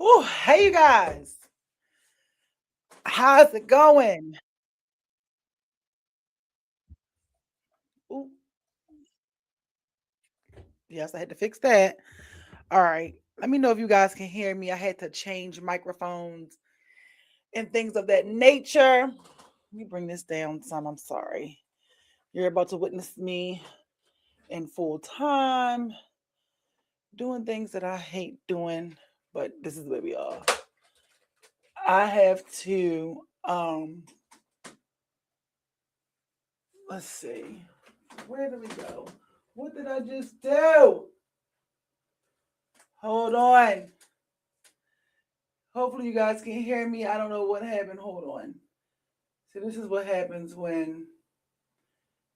Ooh, hey, you guys. How's it going? Ooh, yes, I had to fix that. All right. Let me know if you guys can hear me. I had to change microphones and things of that nature. Let me bring this down some. I'm sorry. You're about to witness me in full time doing things that I hate doing, but this is where we are. I have to let's see. Where did we go? What did I just do? Hold on. Hopefully you guys can hear me. I don't know what happened. Hold on. So this is what happens when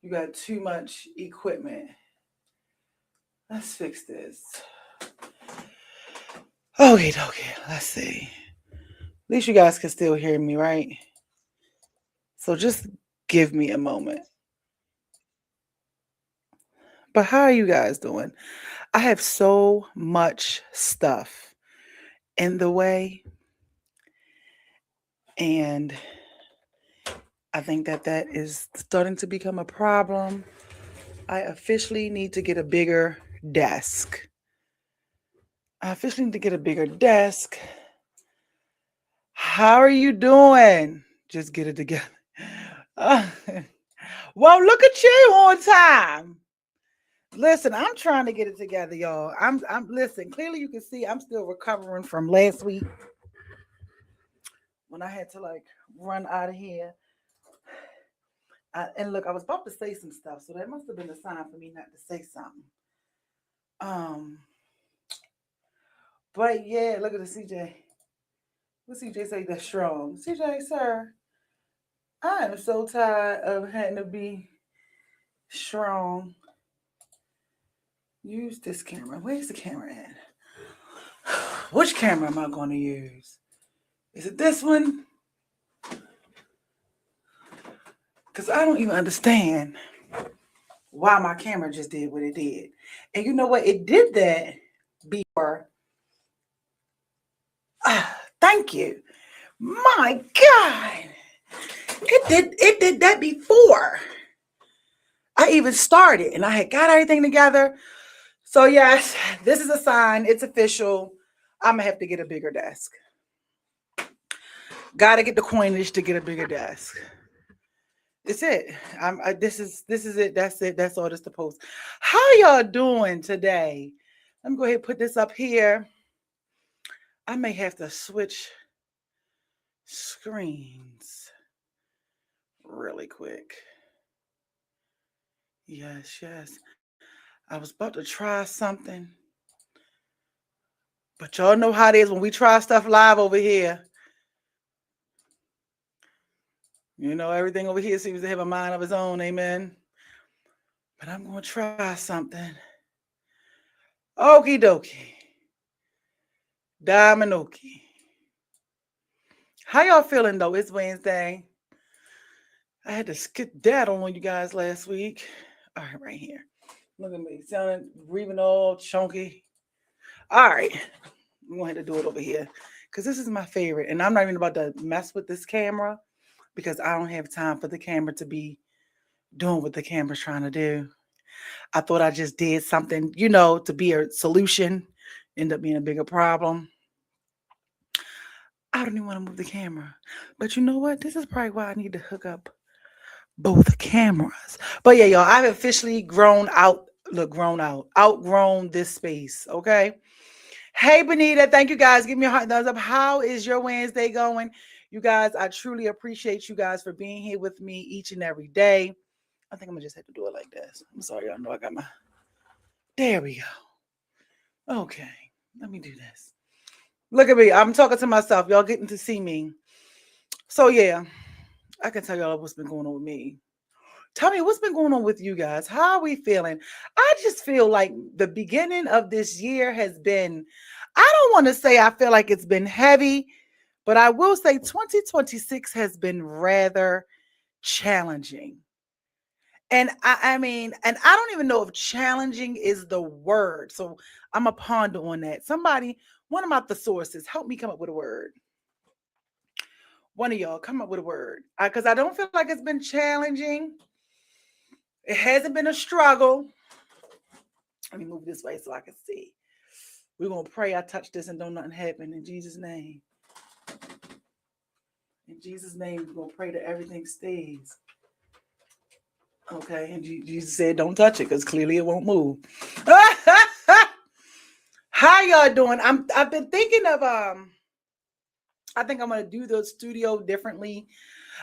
you got too much equipment. Let's fix this. Okay. Let's see. At least you guys can still hear me, right? So just give me a moment. But how are you guys doing? I have so much stuff in the way, and I think that is starting to become a problem. I officially need to get a bigger desk. I officially need to get a bigger desk. How are you doing? Just get it together. Uh, well, look at you on time. Listen, I'm trying to get it together, y'all. I'm listen. Clearly, you can see I'm still recovering from last week when I had to like run out of here. And look, I was about to say some stuff, so that must have been a sign for me not to say something. Um, but yeah, look at the CJ. What CJ say that's strong? CJ, sir, I am so tired of having to be strong. Use this camera. Where's the camera at? Which camera am I going to use? Is it this one? Because I don't even understand why my camera just did what it did. And you know what? It did that before. Thank you. My God. It did that before I even started and I had got everything together. So yes, this is a sign. It's official. I'm gonna have to get a bigger desk. Gotta get the coinage to get a bigger desk. It's it. This is it. That's it. That's all that's the post. How y'all doing today? Let me go ahead and put this up here. I may have to switch screens really quick. Yes. I was about to try something, but y'all know how it is when we try stuff live over here. You know, everything over here seems to have a mind of its own, amen. But I'm gonna try something. Okie dokie. Dominoki. How y'all feeling though? It's Wednesday. I had to skip that on you guys last week. All right here. Look at me, sounding breathing all chunky. All right, I'm going to do it over here because this is my favorite, and I'm not even about to mess with this camera because I don't have time for the camera to be doing what the camera's trying to do. I thought I just did something, to be a solution, end up being a bigger problem. I don't even want to move the camera. But you know what? This is probably why I need to hook up both cameras. But yeah, y'all, I've officially outgrown this space. Okay. Hey, Benita, thank you guys. Give me a heart thumbs up. How is your Wednesday going? You guys, I truly appreciate you guys for being here with me each and every day. I think I'm gonna just have to do it like this. I'm sorry, y'all know I got my. There we go. Okay, let me do this. Look at me. I'm talking to myself. Y'all getting to see me. So yeah, I can tell y'all what's been going on with me. Tell me what's been going on with you guys. How are we feeling? I just feel like the beginning of this year has been, I don't want to say I feel like it's been heavy, but I will say 2026 has been rather challenging. And I mean, and I don't even know if challenging is the word. So I'm a ponder on that. Somebody, One of my thesauruses, help me come up with a word. One of y'all come up with a word. Because I don't feel like it's been challenging. It hasn't been a struggle. Let me move this way so I can see. We're going to pray I touch this and don't nothing happen in Jesus' name. In Jesus' name, we're going to pray that everything stays. Okay, and Jesus said don't touch it because clearly it won't move. How y'all doing? I've been thinking of I think I'm gonna do the studio differently.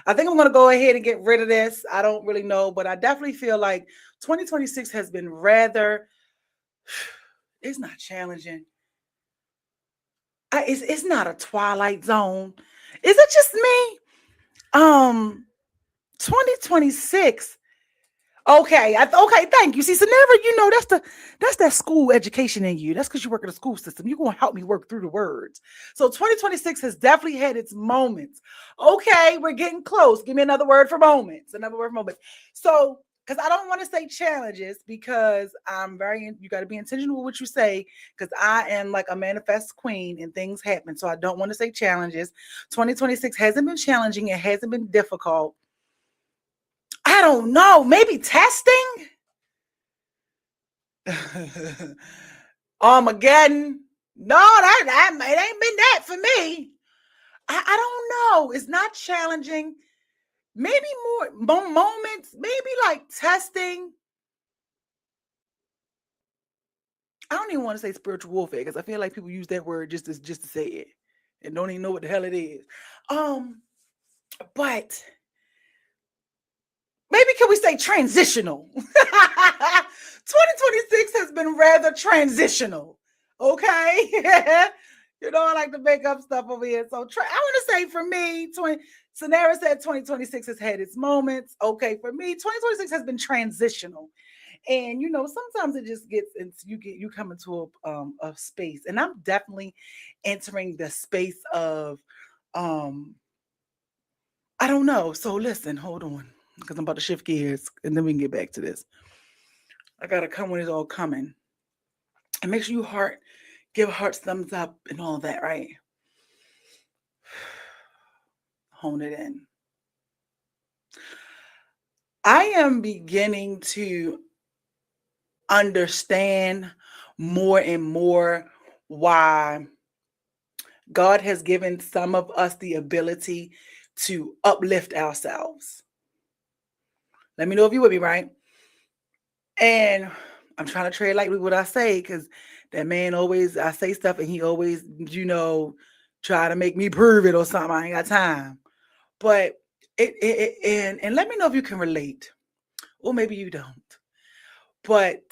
I think I'm gonna go ahead and get rid of this. I don't really know, but I definitely feel like 2026 has been rather. It's not challenging. It's not a twilight zone. Is it just me? 2026. Okay, okay, thank you. See, so never, that's that school education in you. That's because you work in the school system. You're gonna help me work through the words. So 2026 has definitely had its moments. Okay, we're getting close. Give me another word for moments. Another word for moments. So, because I don't want to say challenges, because you got to be intentional with what you say, because I am like a manifest queen and things happen. So I don't want to say challenges. 2026 hasn't been challenging. It hasn't been difficult. I don't know. Maybe testing? Armageddon? No, that it ain't been that for me. I don't know. It's not challenging. Maybe more moments. Maybe like testing. I don't even want to say spiritual warfare because I feel like people use that word just to say it and don't even know what the hell it is. But maybe can we say transitional? 2026 has been rather transitional. Okay. I like to make up stuff over here. So I want to say for me, Sonara said 2026 has had its moments. Okay, for me, 2026 has been transitional. And sometimes it just gets into you come into a space. And I'm definitely entering the space of I don't know. So listen, hold on. Because I'm about to shift gears and then we can get back to this. I gotta come when it's all coming. And make sure you give hearts thumbs up and all that, right? Hone it in. I am beginning to understand more and more why God has given some of us the ability to uplift ourselves. Let me know if you with me, right? And I'm trying to tread lightly what I say, because that man I say stuff and he always, try to make me prove it or something. I ain't got time. But and let me know if you can relate, or maybe you don't. But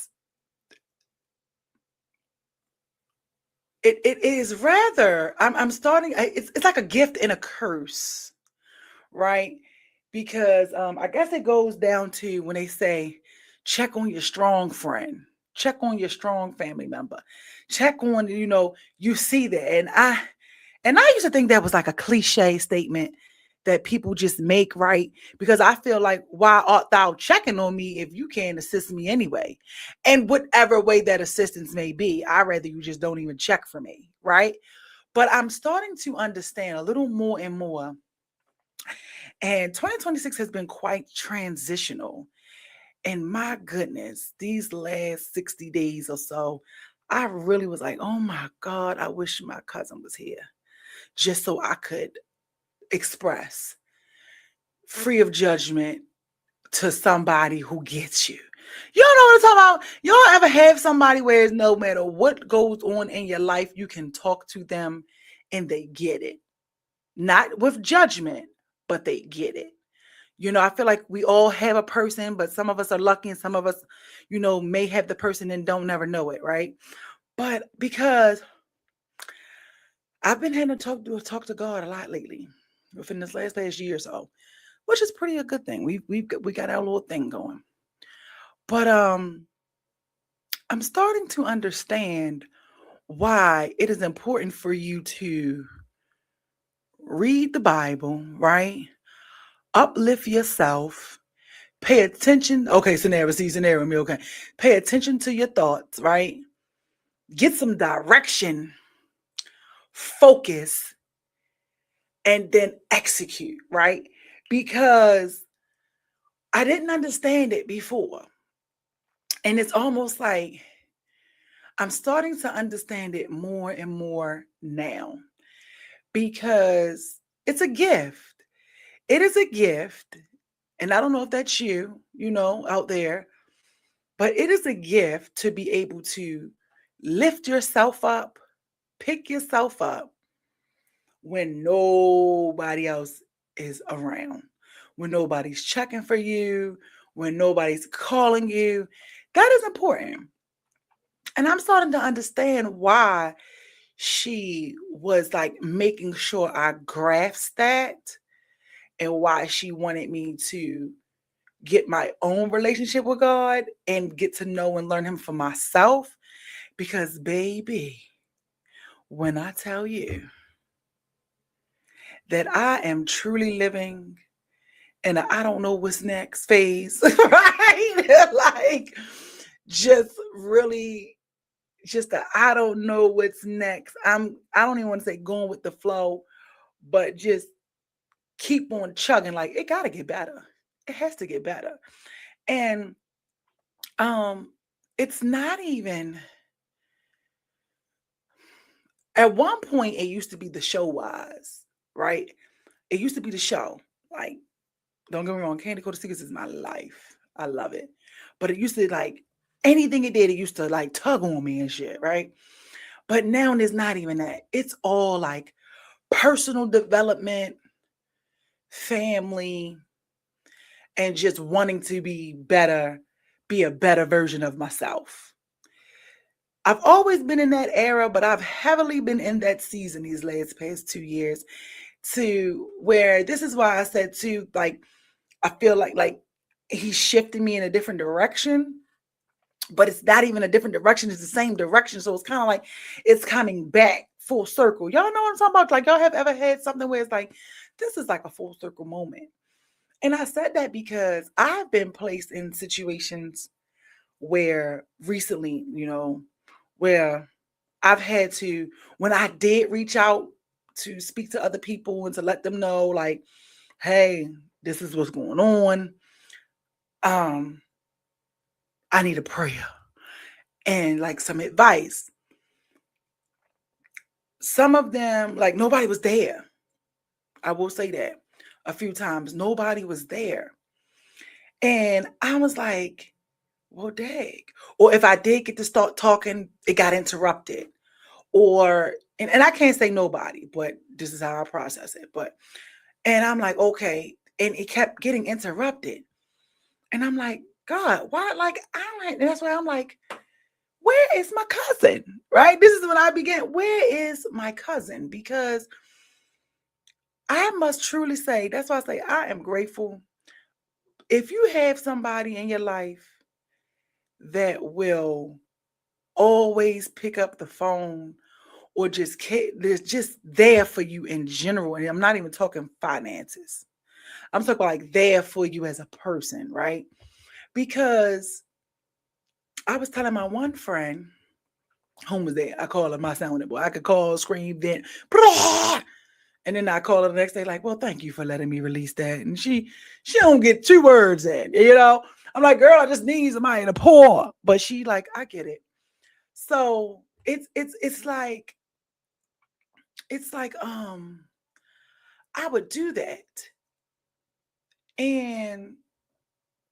it is rather, I'm starting. It's like a gift and a curse, right? Because I guess it goes down to when they say, check on your strong friend, check on your strong family member, check on, you see that. And I used to think that was like a cliche statement that people just make, right? Because I feel like, why art thou checking on me if you can't assist me anyway? And whatever way that assistance may be, I'd rather you just don't even check for me, right? But I'm starting to understand a little more and more. And 2026 has been quite transitional. And my goodness, these last 60 days or so, I really was like, oh my God, I wish my cousin was here just so I could express free of judgment to somebody who gets you. You don't know what I'm talking about? Y'all ever have somebody where it's no matter what goes on in your life, you can talk to them and they get it? Not with judgment, but they get it. I feel like we all have a person, but some of us are lucky and some of us, may have the person and don't never know it, right? But because I've been having to talk to God a lot lately, within this past year or so, which is pretty a good thing. We got our little thing going. But I'm starting to understand why it is important for you to read the Bible, right? Uplift yourself. Pay attention. Okay, scenario me. Okay. Pay attention to your thoughts, right? Get some direction focus, and then execute, right? Because I didn't understand it before. And it's almost like I'm starting to understand it more and more now because it's a gift. It is a gift. And I don't know if that's you, out there, but it is a gift to be able to lift yourself up, pick yourself up when nobody else is around, when nobody's checking for you, when nobody's calling you. That is important. And I'm starting to understand why she was like making sure I grasped that and why she wanted me to get my own relationship with God and get to know and learn Him for myself. Because, baby, when I tell you that I am truly living in a I don't know what's next phase, right? Like, just really, just a I don't know what's next. I don't even want to say going with the flow, but just keep on chugging. Like, it got to get better. It has to get better. And um, it's not even. At one point, it used to be the show wise, right? It used to be the show. Like, don't get me wrong, Candy Coated Secrets is my life. I love it. But it used to like anything it did, it used to like tug on me and shit, right? But now it's not even that. It's all like personal development, family, and just wanting to be better, be a better version of myself. I've always been in that era, but I've heavily been in that season these past 2 years to where this is why I said too, like, I feel like he's shifting me in a different direction, but it's not even a different direction. It's the same direction. So it's kind of like it's coming back full circle. Y'all know what I'm talking about? Like, y'all have ever had something where it's like, this is like a full circle moment. And I said that because I've been placed in situations where recently, where I've had to, when I did reach out to speak to other people and to let them know, like, hey, this is what's going on. I need a prayer and like some advice. Some of them, like, nobody was there. I will say that a few times. Nobody was there. And I was like, well, dang. Or if I did get to start talking, it got interrupted. Or, and I can't say nobody, but this is how I process it. And I'm like, okay. And it kept getting interrupted. And I'm like, God, why? Like, and that's why I'm like, where is my cousin? Right? This is when I began. Where is my cousin? Because I must truly say, that's why I say I am grateful. If you have somebody in your life that will always pick up the phone or just just there for you in general, and I'm not even talking finances. I'm talking like there for you as a person, right? Because I was telling my one friend, home was there. I call her my sounding boy. I could call, scream, vent, and then I call her the next day, like, well, thank you for letting me release that. And she don't get 2 words in. I'm like, girl, I just need somebody to pour. But she like, I get it. So it's like I would do that. And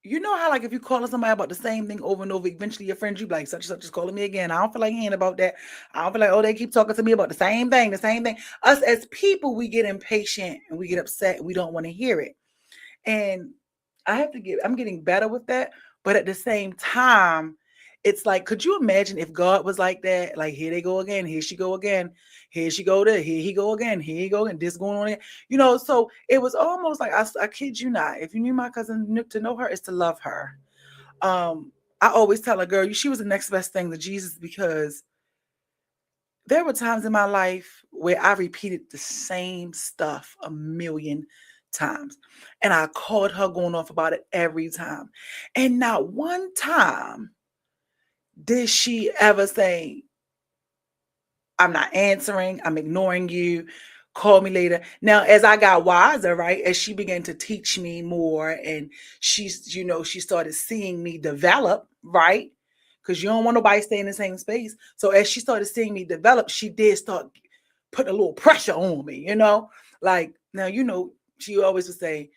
you know how, like, if you call somebody about the same thing over and over, eventually your friends, you be like, such and such is calling me again. I don't feel like hearing about that. I don't feel like, oh, they keep talking to me about the same thing, the same thing. Us as people, we get impatient and we get upset and we don't want to hear it. And I'm getting better with that. But at the same time, it's like, could you imagine if God was like that? Like, here they go again. Here she go again. Here she go there. Here he go again. Here he go again. This going on again. So it was almost like, I kid you not. If you knew my cousin, to know her is to love her. I always tell her, girl, she was the next best thing to Jesus, because there were times in my life where I repeated the same stuff a million times. And I called her going off about it every time. And not one time did she ever say, I'm not answering. I'm ignoring you. Call me later. Now, as I got wiser, right, as she began to teach me more and she started seeing me develop, right? Because you don't want nobody stay in the same space. So as she started seeing me develop, she did start putting a little pressure on me, Like, now, she always would say,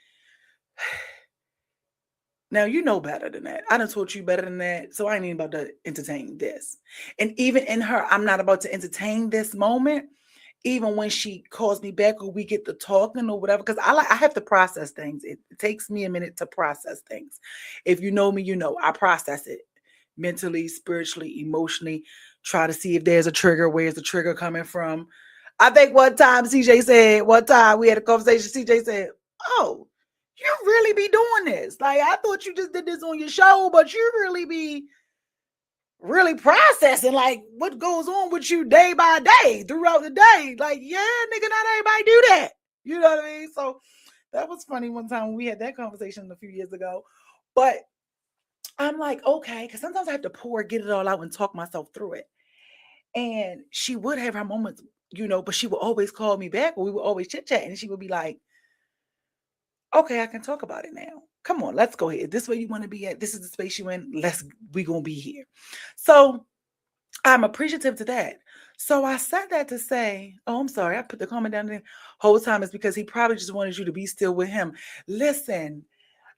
now you know better than that. I done taught you better than that. So I ain't even about to entertain this. And even in her, I'm not about to entertain this moment. Even when she calls me back or we get to talking or whatever, because I have to process things. It takes me a minute to process things. If you know me, I process it mentally, spiritually, emotionally. Try to see if there's a trigger. Where's the trigger coming from? I think one time we had a conversation. CJ said, "Oh, you really be doing this? Like I thought you just did this on your show, but you really be." Really processing like what goes on with you day by day throughout the day. Like, yeah, nigga, not everybody do that. You know what I mean? So that was funny one time when we had that conversation a few years ago. But I'm like, okay, because sometimes I have to get it all out and talk myself through it. And she would have her moments, but she would always call me back or we would always chit chat and she would be like, okay, I can talk about it now. Come on, let's go here. This way you want to be at. This is the space you in. We gonna be here. So I'm appreciative to that. So I said that to say, oh, I'm sorry, I put the comment down there. Whole time is because he probably just wanted you to be still with him. Listen,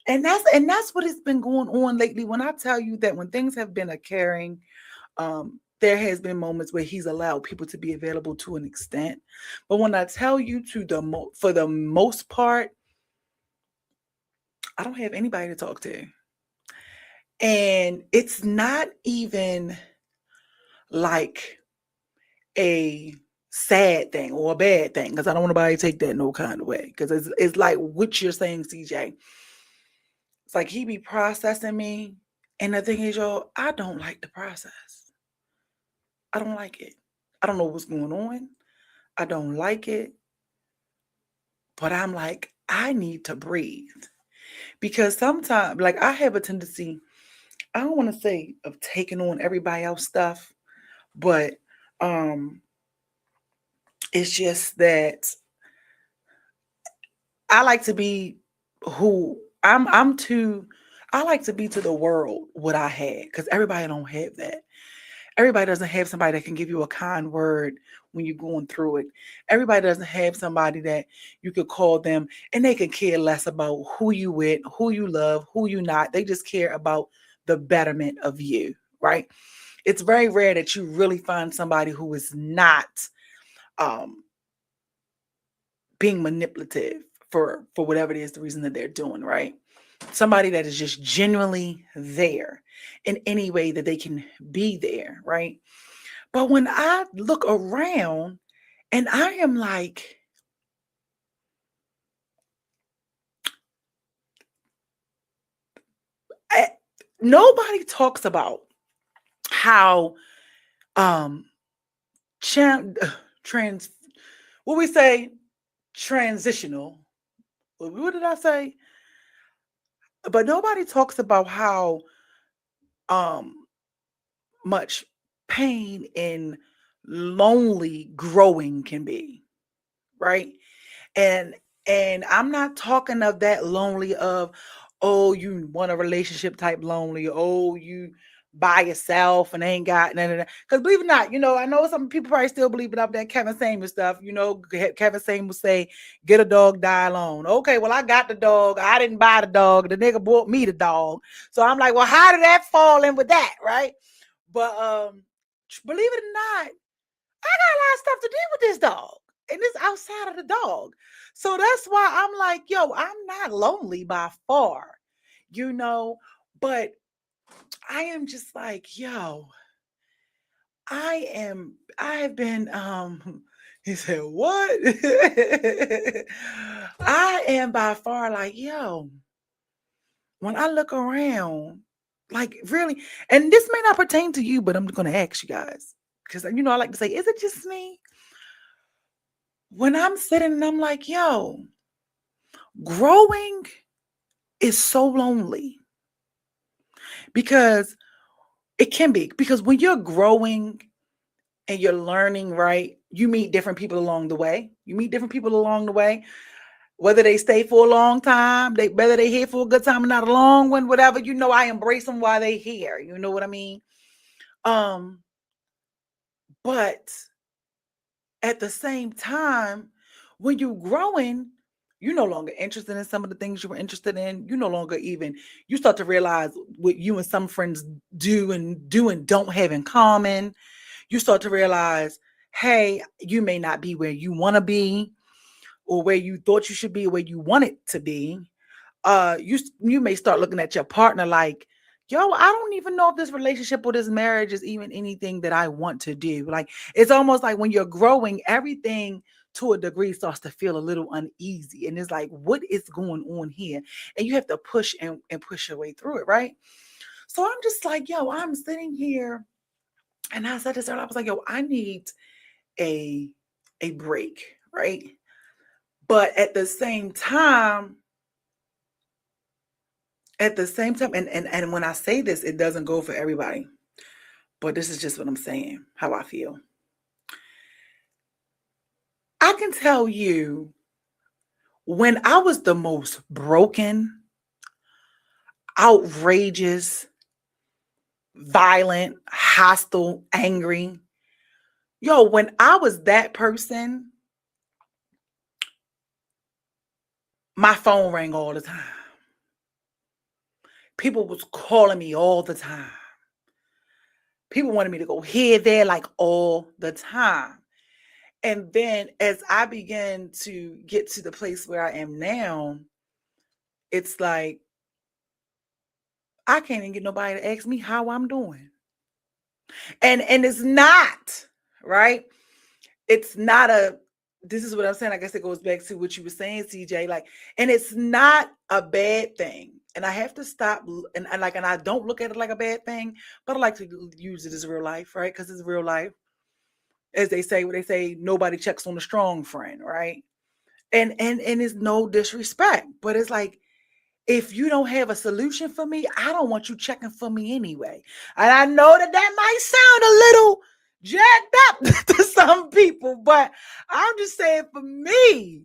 and that's what has been going on lately. When I tell you that when things have been occurring, there has been moments where he's allowed people to be available to an extent. But when I tell you for the most part, I don't have anybody to talk to. And it's not even like a sad thing or a bad thing, because I don't want nobody to take that no kind of way. Because it's like what you're saying, CJ. It's like he be processing me. And the thing is, y'all, I don't like the process. I don't like it. I don't know what's going on. I don't like it. But I'm like, I need to breathe. Because sometimes, like, I have a tendency, I don't want to say of taking on everybody else stuff, but it's just that I like to be who I'm too I like to be to the world what I had, because everybody don't have that. Everybody doesn't have somebody that can give you a kind word when you're going through it. Everybody doesn't have somebody that you could call them and they could care less about who you with, who you love, who you not. They just care about the betterment of you, right? It's very rare that you really find somebody who is not being manipulative for whatever it is, the reason that they're doing, right? Somebody that is just genuinely there in any way that they can be there, right? But when I look around and I am like, nobody talks about how trans what we say transitional. What did I say? But nobody talks about how much pain and lonely growing can be, right? And I'm not talking of that lonely of, oh, you want a relationship type lonely, oh, you by yourself and ain't got none of that. Because believe it or not, I know some people probably still believe it up that Kevin Samuel stuff. Kevin Samuel say, get a dog, die alone. Okay, well, I got the dog. I didn't buy the dog. The nigga bought me the dog. So I'm like, well, how did that fall in with that, right? But believe it or not, I got a lot of stuff to do with this dog. And it's outside of the dog. So that's why I'm like, yo, I'm not lonely by far, but I am just like, yo, I have been, he said, what? I am by far like, yo, when I look around, like really, and this may not pertain to you, but I'm going to ask you guys, because, I like to say, is it just me? When I'm sitting and I'm like, yo, growing is so lonely, because it can be, because when you're growing and you're learning, right? You meet different people along the way. You meet different people along the way, whether they stay for a long time, whether they here for a good time or not a long one, whatever. I embrace them while they here. You know what I mean? Um, but at the same time, when you're growing, you're no longer interested in some of the things you were interested in. You no longer even, you start to realize what you and some friends do and don't have in common. You start to realize, hey, you may not be where you want to be, or where you thought you should be, or where you want it to be. You may start looking at your partner like, yo, I don't even know if this relationship or this marriage is even anything that I want to do. Like, it's almost like when you're growing, everything to a degree starts to feel a little uneasy. And it's like, what is going on here? And you have to push and push your way through it, right? So I'm just like, yo, I'm sitting here, and I said this earlier, I was like, yo, I need a break, right? But at the same time, and when I say this, it doesn't go for everybody, but this is just what I'm saying, how I feel. I can tell you, when I was the most broken, outrageous, violent, hostile, angry, yo, when I was that person, my phone rang all the time. People was calling me all the time. People wanted me to go here, there, like all the time. And then as I began to get to the place where I am now, it's like, I can't even get nobody to ask me how I'm doing. And it's not, right? It's not this is what I'm saying. I guess it goes back to what you were saying, CJ. Like, and it's not a bad thing. And I have to stop, and I don't look at it like a bad thing, but I like to use it as real life, right? Because it's real life. As they say, what they say, nobody checks on a strong friend, right? And it's no disrespect, but it's like, if you don't have a solution for me, I don't want you checking for me anyway. And I know that might sound a little jacked up to some people, but I'm just saying, for me,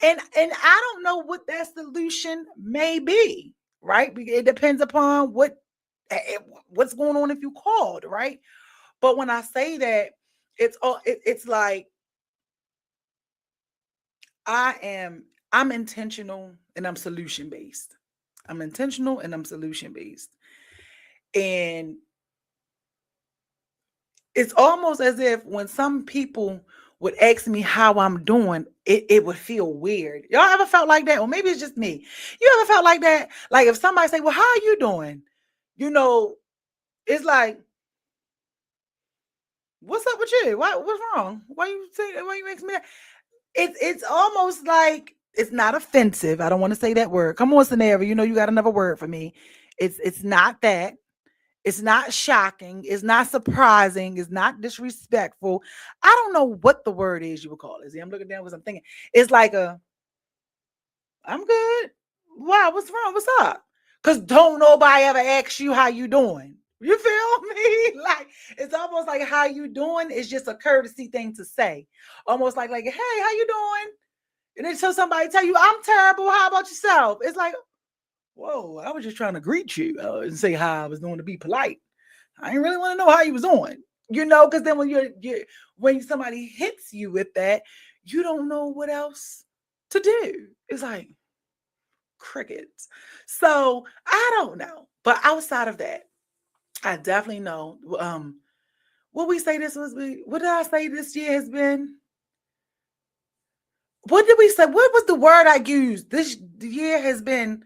and I don't know what that solution may be, right? It depends upon what's going on if you called, right? But when I say that, it's like, I'm intentional and I'm solution based. I'm intentional and I'm solution based. And it's almost as if when some people would ask me how I'm doing, it would feel weird. Y'all ever felt like that? Or maybe it's just me. You ever felt like that? Like, if somebody say, well, how are you doing? You know, it's like, what's up with you? What's wrong? Why you asking me that? It's almost like, it's not offensive. I don't want to say that word. Come on, Scenario. You got another word for me. It's not that. It's not shocking. It's not surprising. It's not disrespectful. I don't know what the word is you would call it. See, I'm looking down because I'm thinking. It's like I'm good. Wow, what's wrong? What's up? Because don't nobody ever ask you how you doing. You feel me? Like, it's almost like how you doing is just a courtesy thing to say. Almost like, hey, how you doing? And then so somebody tell you, I'm terrible. How about yourself? It's like, whoa, I was just trying to greet you and say how I was doing, to be polite. I didn't really want to know how you was doing, because then when somebody hits you with that, you don't know what else to do. It's like crickets. So I don't know. But outside of that, I definitely know. What we say this was, what did I say this year has been? What did we say? What was the word I used? This year has been,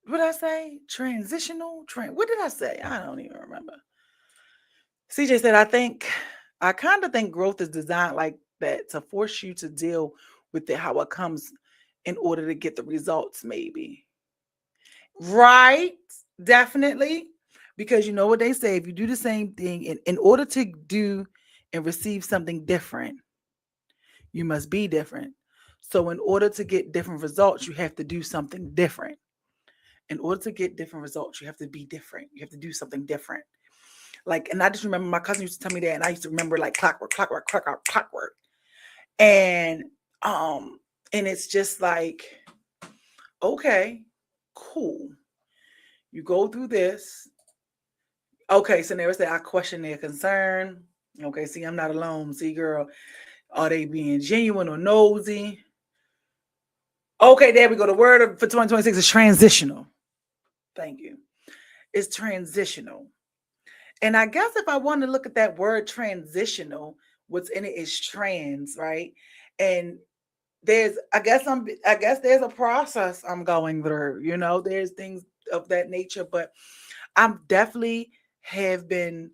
what did I say? Transitional? What did I say? I don't even remember. CJ said, I kind of think growth is designed like that, to force you to deal with it how it comes, in order to get the results, maybe. Right? Definitely. Because you know what they say, if you do the same thing, in order to do and receive something different, you must be different. So in order to get different results, you have to do something different. In order to get different results, you have to be different. You have to do something different. Like, and I just remember my cousin used to tell me that, and I used to remember like clockwork, clockwork, clockwork, clockwork. And and it's just like, okay, cool. You go through this. Okay, so never say I question their concern. Okay, see, I'm not alone. See, girl, are they being genuine or nosy? Okay, there we go. The word for 2026 is transitional. Thank you. It's transitional. And I guess if I want to look at that word transitional, what's in it is trans, right? And I guess there's a process I'm going through, there's things of that nature, but I'm definitely have been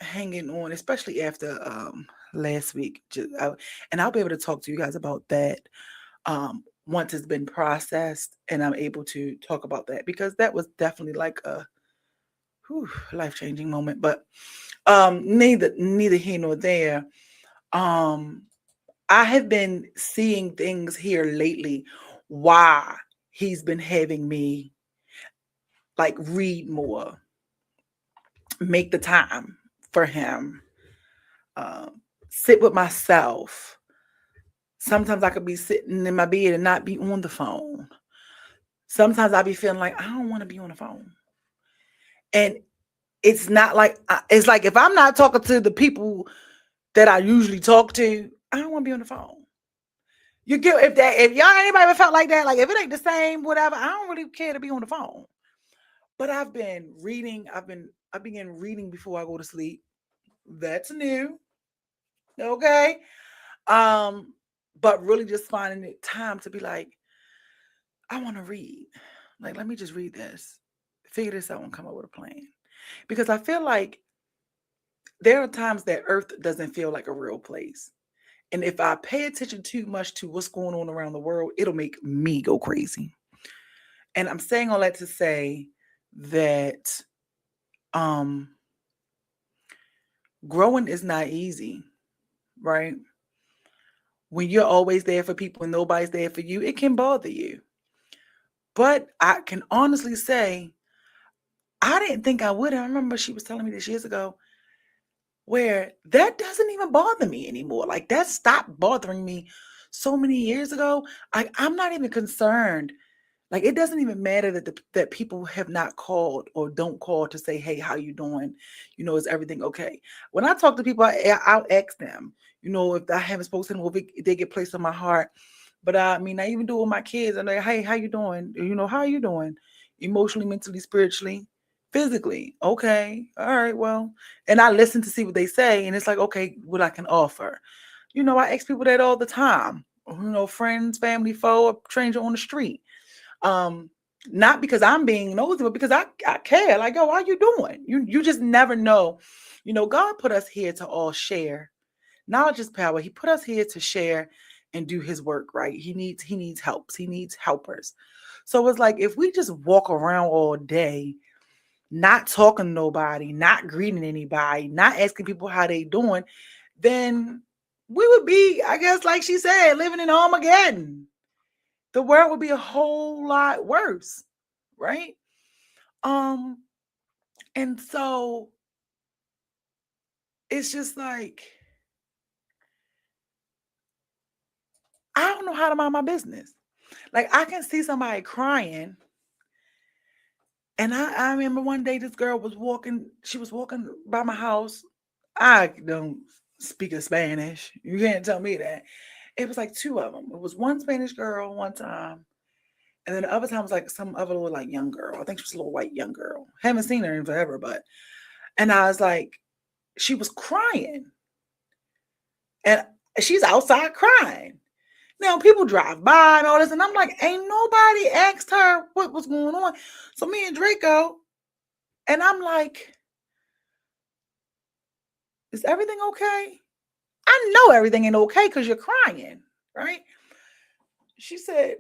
hanging on, especially after last week. And I'll be able to talk to you guys about that once it's been processed and I'm able to talk about that, because that was definitely like a life-changing moment. But neither here nor there. I have been seeing things here lately why he's been having me like read more, make the time for him, sit with myself. Sometimes I could be sitting in my bed and not be on the phone. Sometimes I be feeling like I don't want to be on the phone. And it's not like, it's like if I'm not talking to the people that I usually talk to, I don't want to be on the phone. You get, if y'all anybody ever felt like that, like if it ain't the same, whatever, I don't really care to be on the phone. But I've been reading, I begin reading before I go to sleep. That's new. Okay. But really just finding it time to be like, I want to read. Like, let me just read this, figure this out and come up with a plan. Because I feel like there are times that Earth doesn't feel like a real place. And if I pay attention too much to what's going on around the world, it'll make me go crazy. And I'm saying all that to say that growing is not easy, right? When you're always there for people and nobody's there for you, it can bother you. But I can honestly say, I didn't think I would. I remember she was telling me this years ago, where that doesn't even bother me anymore. Like that stopped bothering me so many years ago. I'm not even concerned. Like it doesn't even matter that people have not called or don't call to say, "Hey, how you doing? Is everything okay?" When I talk to people, I'll ask them. If I haven't spoken to them, or if they get placed on my heart. But I mean, I even do it with my kids. I'm like, "Hey, how you doing? How are you doing? Emotionally, mentally, spiritually, physically? Okay, all right, well." And I listen to see what they say, and it's like, okay, what I can offer. I ask people that all the time. Friends, family, foe, a stranger on the street. Not because I'm being nosy, but because I care. Like, oh, how you doing? You just never know. God put us here to all share. Knowledge is power. He put us here to share and do his work, right? He needs helps. He needs helpers. So it's like if we just walk around all day, not talking to nobody, not greeting anybody, not asking people how they doing, then we would be, I guess, like she said, living in Armageddon. The world would be a whole lot worse, right? Um, and so it's just like I don't know how to mind my business. Like I can see somebody crying, and I remember one day this girl was walking. She was walking by my house. I don't speak of Spanish. You can't tell me that. It was like two of them. It was one Spanish girl one time, and then the other time was like some other little like young girl. I think she was a little white young girl. Haven't seen her in forever, but and I was like, she was crying, and she's outside crying. Now people drive by and all this, and I'm like, ain't nobody asked her what was going on. So me and Draco, and I'm like, is everything okay? I know everything ain't okay because you're crying, right? She said,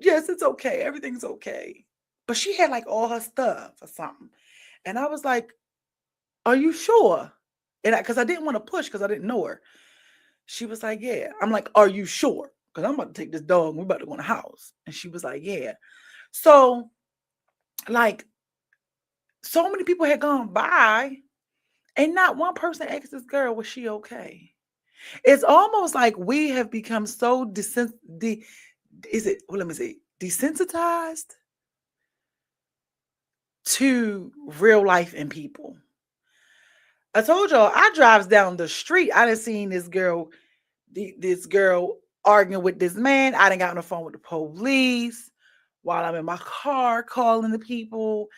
yes, it's okay. Everything's okay. But she had like all her stuff or something. And I was like, are you sure? And because I didn't want to push because I didn't know her. She was like, yeah. I'm like, are you sure? Because I'm about to take this dog and we're about to go in the house. And she was like, yeah. So, like, so many people had gone by And not one person asked this girl, was she okay? It's almost like we have become so let me see, desensitized to real life and people. I told y'all I drives down the street. I done seen this girl arguing with this man. I done got on the phone with the police while I'm in my car calling the people.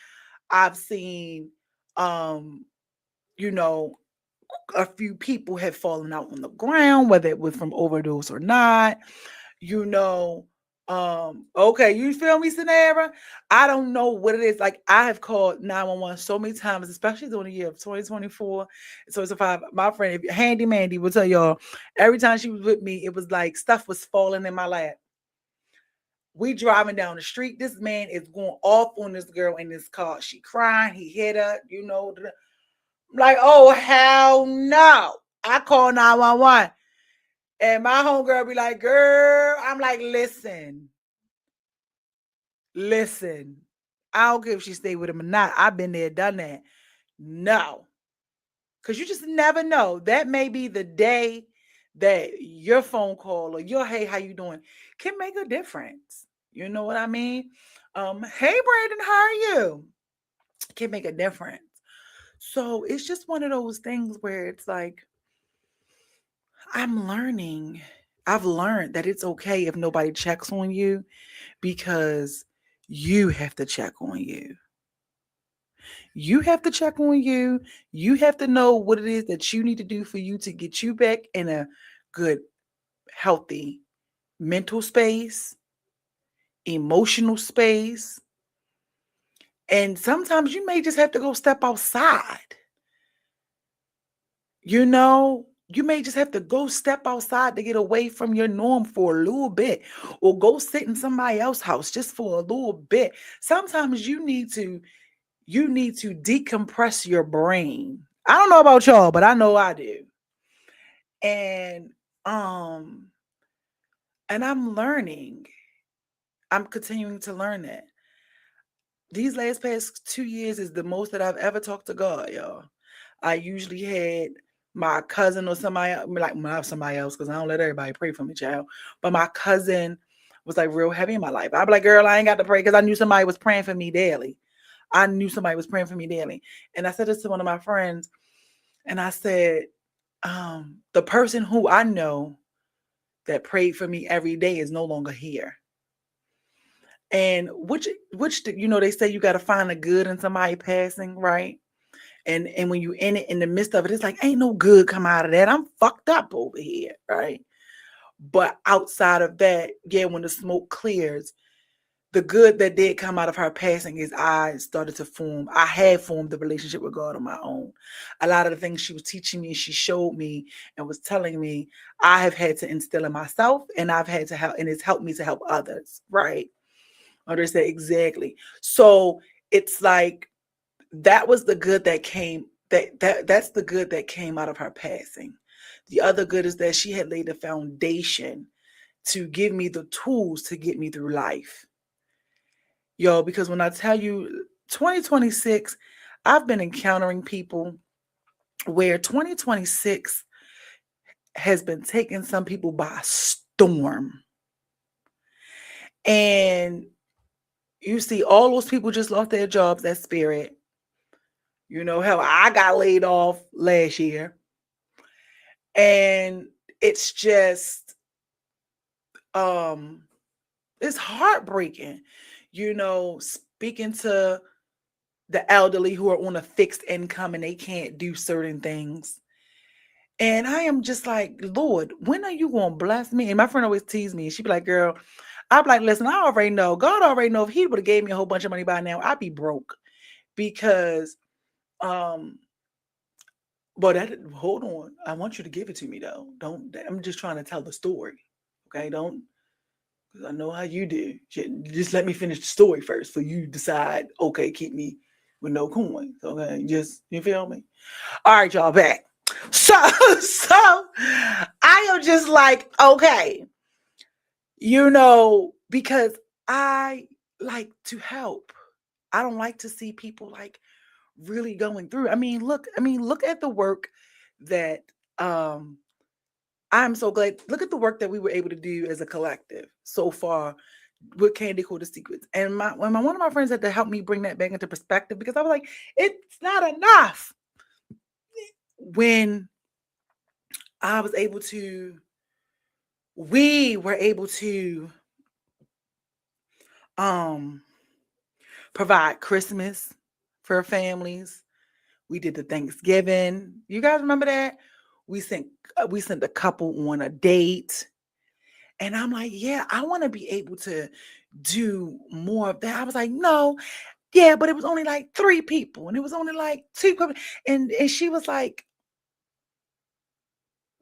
I've seen, um, you know, a few people have fallen out on the ground, whether it was from overdose or not. You know, okay, you feel me, Scenera? I don't know what it is. Like, I have called 911 so many times, especially during the year of 2024, 2025. My friend, Handy Mandy, will tell y'all, every time she was with me, it was like stuff was falling in my lap. We driving down the street. This man is going off on this girl in this car. She crying. He hit her. Like, oh hell no! I call 911, and my homegirl be like, "Girl," I'm like, listen. I don't care if she stayed with him or not. I've been there, done that. No, because you just never know. That may be the day that your phone call or your "Hey, how you doing?" can make a difference. You know what I mean? Hey Brandon, how are you? Can make a difference. So it's just one of those things where it's like, I'm learning. I've learned that it's okay if nobody checks on you, because you have to check on you. You have to check on you. You have to know what it is that you need to do for you to get you back in a good, healthy mental space, emotional space. And sometimes you may just have to go step outside. You may just have to go step outside to get away from your norm for a little bit, or go sit in somebody else's house just for a little bit. Sometimes you need to decompress your brain. I don't know about y'all, but I know I do. And um and I'm learning. I'm continuing to learn that. These last past 2 years is the most that I've ever talked to God, y'all. I usually had my cousin or somebody, like not somebody else, because I don't let everybody pray for me, child. But my cousin was like real heavy in my life. I'd be like, girl, I ain't got to pray, because I knew somebody was praying for me daily. I knew somebody was praying for me daily. And I said this to one of my friends, and I said, the person who I know that prayed for me every day is no longer here. And which they say you got to find the good in somebody passing, right? And when you in it, in the midst of it, it's like ain't no good come out of that. I'm fucked up over here, right? But outside of that, yeah, when the smoke clears, the good that did come out of her passing is I had formed the relationship with God on my own. A lot of the things she was teaching me, she showed me and was telling me, I have had to instill in myself, and I've had to help, and it's helped me to help others, right? Understand exactly. So it's like that was the good that came that's the good that came out of her passing. The other good is that she had laid the foundation to give me the tools to get me through life. Yo, because when I tell you 2026, I've been encountering people where 2026 has been taking some people by storm. And you see all those people just lost their jobs at Spirit. Hell, I got laid off last year. And it's just um it's heartbreaking, speaking to the elderly who are on a fixed income and they can't do certain things. And I am just like, Lord, when are you gonna bless me? And my friend always tease me, and she'd be like, girl, I'd be like, listen, I already know. God already know if he would have gave me a whole bunch of money by now, I'd be broke. Because um but hold on. I want you to give it to me though. Don't I'm just trying to tell the story. Okay, don't, because I know how you do. Just let me finish the story first, so you decide. Okay, keep me with no coins. Okay, just you feel me? All right, y'all back. So, so I am just like, okay, because I like to help. I don't like to see people like really going through. Look at the work that I'm so glad. Look at the work that we were able to do as a collective so far with Candy Coated Secrets. And one of my friends had to help me bring that back into perspective, because I was like, it's not enough. When I was able to, we were able to um provide Christmas for families. We did the Thanksgiving. You guys remember that? We sent we sent a couple on a date. And I'm like, yeah, I want to be able to do more of that. I was like, no, yeah, but it was only like 3 people, and it was only like 2 people. And she was like,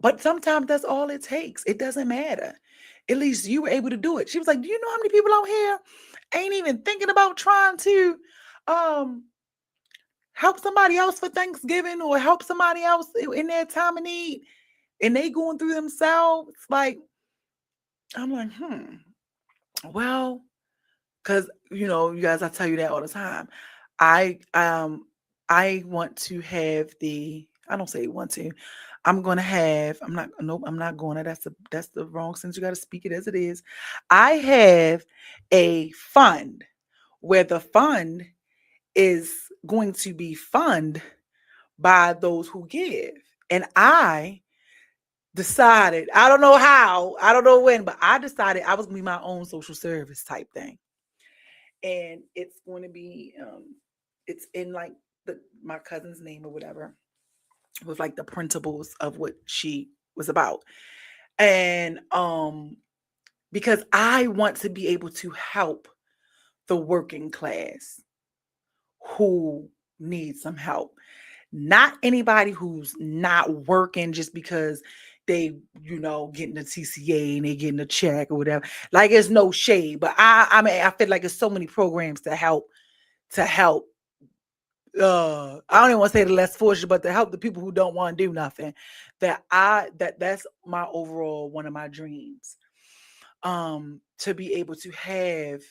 but sometimes that's all it takes. It doesn't matter. At least you were able to do it. She was like, do you know how many people out here ain't even thinking about trying to um help somebody else for Thanksgiving, or help somebody else in their time of need, and they going through themselves? Like, I'm like, well, because you guys, I tell you that all the time. I want to have the, I don't say want to, I'm gonna have, I'm not, nope, I'm not going to, that's the wrong sense. You got to speak it as it is. I have a fund where the fund is going to be funded by those who give. And I decided, I don't know how, I don't know when, but I decided I was going to be my own social service type thing. And it's going to be, it's in like my cousin's name or whatever, with like the principles of what she was about. And because I want to be able to help the working class who needs some help. Not anybody who's not working just because they, getting a TCA and they getting a check or whatever. Like, it's no shade, but I feel like there's so many programs to help. I don't even want to say the less fortunate, but to help the people who don't want to do nothing. That's my overall one of my dreams. To be able to have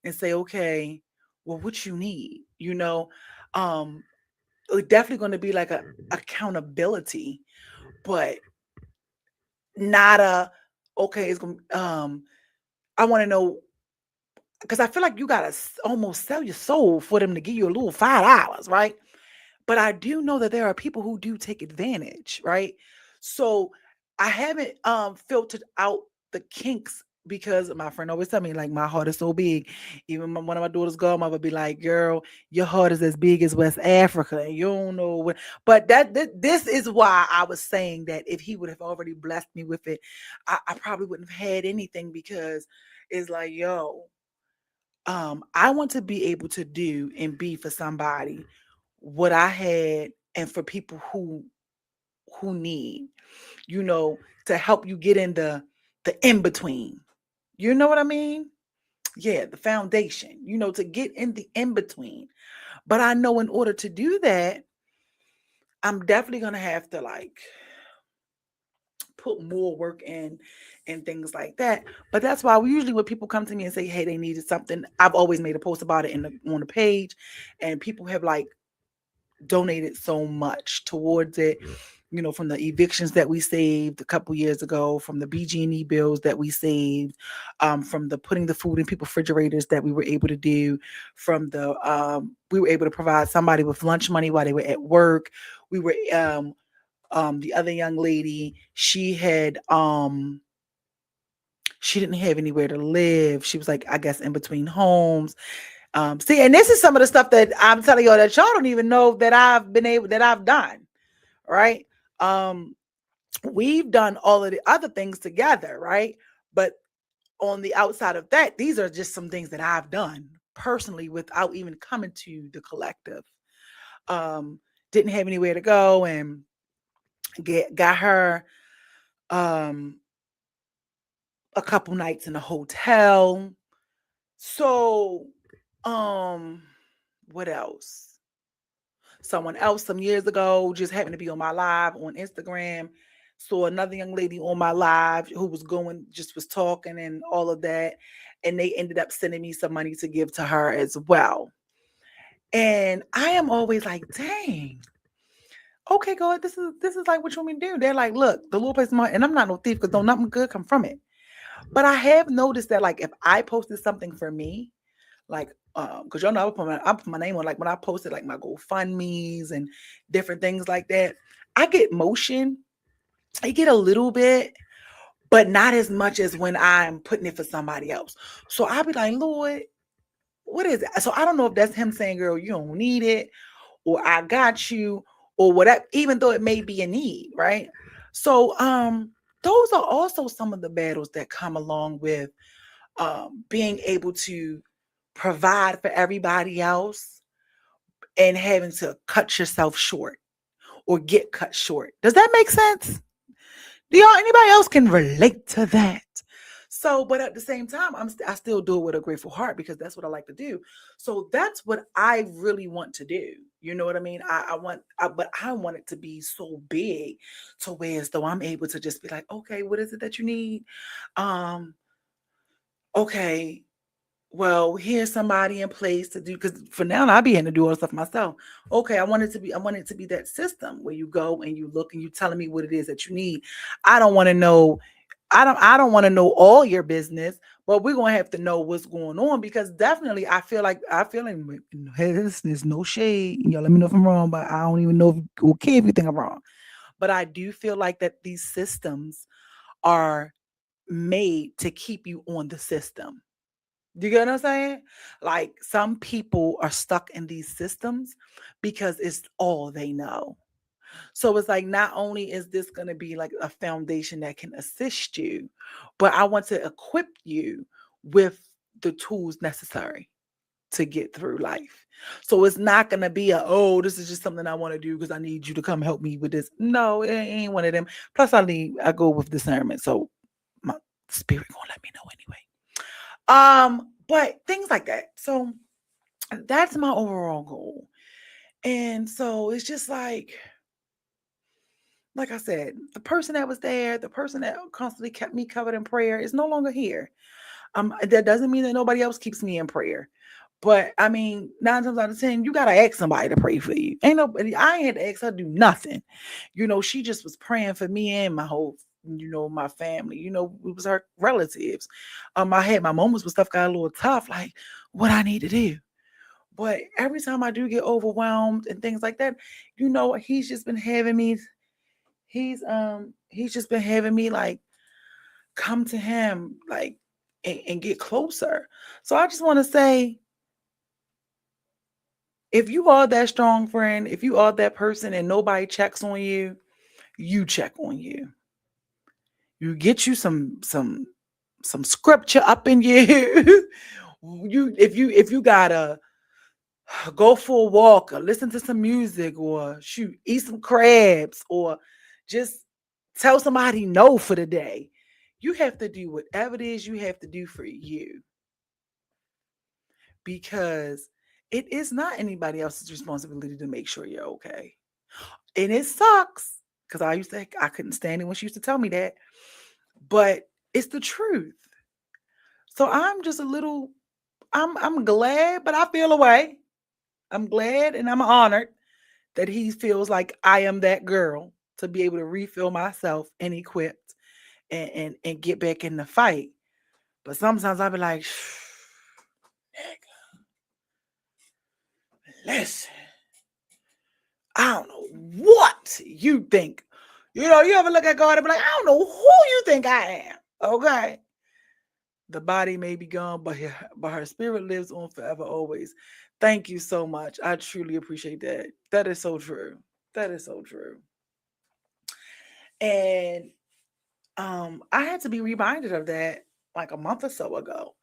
and say, okay, well, what you need, it's definitely going to be like a accountability, but not a, okay, it's going to, I want to know, because I feel like you gotta almost sell your soul for them to give you a little $5, right? But I do know that there are people who do take advantage, right? So I haven't filtered out the kinks, because my friend always tell me, like, my heart is so big. Even one of my daughter's godmother be like, girl, your heart is as big as West Africa, and you don't know what. But this is why I was saying that if he would have already blessed me with it, I probably wouldn't have had anything, because it's like, yo, I want to be able to do and be for somebody what I had, and for people who need, you know, to help you get in the in between. You know what I mean? Yeah, the foundation, to get in the in between. But I know in order to do that, I'm definitely going to have to, like, put more work in and things like that. But that's why when people come to me and say, hey, they needed something, I've always made a post about it on the page, and people have, like, donated so much towards it, from the evictions that we saved a couple years ago, from the BG&E bills that we saved, from the putting the food in people's refrigerators that we were able to do, from the we were able to provide somebody with lunch money while they were at work. We were the other young lady, she didn't have anywhere to live. She was, like, I guess, in between homes. See, and this is some of the stuff that I'm telling y'all that y'all don't even know that I've done, right? Um, we've done all of the other things together, right? But on the outside of that, these are just some things that I've done personally without even coming to the collective. Didn't have anywhere to go, and got her um a couple nights in a hotel. So, what else? Someone else some years ago just happened to be on my live on Instagram. Saw another young lady on my live who was talking and all of that. And they ended up sending me some money to give to her as well. And I am always like, dang, okay, God, this is like what you want me to do. They're like, look, the Lord places my, and I'm not no thief because don't nothing good come from it. But I have noticed that like if I posted something for me, like because y'all know I put my name on, like when I posted like my GoFundMe's and different things like that, I get motion. I get a little bit, but not as much as when I'm putting it for somebody else. So I'll be like, Lord, what is it? So I don't know if that's him saying, girl, you don't need it, or I got you, or whatever, even though it may be a need, right? So those are also some of the battles that come along with being able to provide for everybody else and having to cut yourself short or get cut short. Does that make sense? Do y'all anybody else can relate to that? So, but at the same time, I still do it with a grateful heart because that's what I like to do. So that's what I really want to do. You know what I mean? But I want it to be so big to where as though I'm able to just be like, okay, what is it that you need? Um, okay, well, here's somebody in place to do, because for now I be having to do all the stuff myself. Okay, I want it to be that system where you go and you look and you telling me what it is that you need. I don't want to know, I don't want to know all your business, but we're gonna have to know what's going on because definitely I feel like hey, there's no shade. Y'all let me know if I'm wrong, but I don't even know if okay if you think I'm wrong. But I do feel like that these systems are made to keep you on the system. Do you get what I'm saying? Like some people are stuck in these systems because it's all they know. So it's like not only is this going to be like a foundation that can assist you, but I want to equip you with the tools necessary to get through life. So it's not going to be oh, this is just something I want to do because I need you to come help me with this. No, it ain't one of them. Plus I go with discernment. So my spirit going to let me know anyway. But things like that. So that's my overall goal. And so it's just like I said, the person that was there, the person that constantly kept me covered in prayer is no longer here. That doesn't mean that nobody else keeps me in prayer. But I mean, 9 times out of 10, you gotta ask somebody to pray for you. Ain't nobody, I ain't had to ask her to do nothing. She just was praying for me and my whole, my family. It was her relatives. I had my moments when stuff got a little tough, like what I need to do. But every time I do get overwhelmed and things like that, he's just been having me, he's just been having me like come to him like and get closer. So I just want to say, if you are that strong friend, if you are that person and nobody checks on you, you check on you. You get you some scripture up in you. If you gotta go for a walk or listen to some music or shoot, eat some crabs or just tell somebody no for the day. You have to do whatever it is you have to do for you because it is not anybody else's responsibility to make sure you're okay. And it sucks because I couldn't stand it when she used to tell me that, but it's the truth. So I'm just a little, I'm glad, but I feel away. I'm glad and I'm honored that he feels like I am that girl to be able to refill myself and equipped and get back in the fight. But sometimes I'll be like, nigga, listen, I don't know what you think. You ever look at God and be like, I don't know who you think I am. Okay. The body may be gone, but her spirit lives on forever always. Thank you so much. I truly appreciate that. That is so true. That is so true. And I had to be reminded of that like a month or so ago.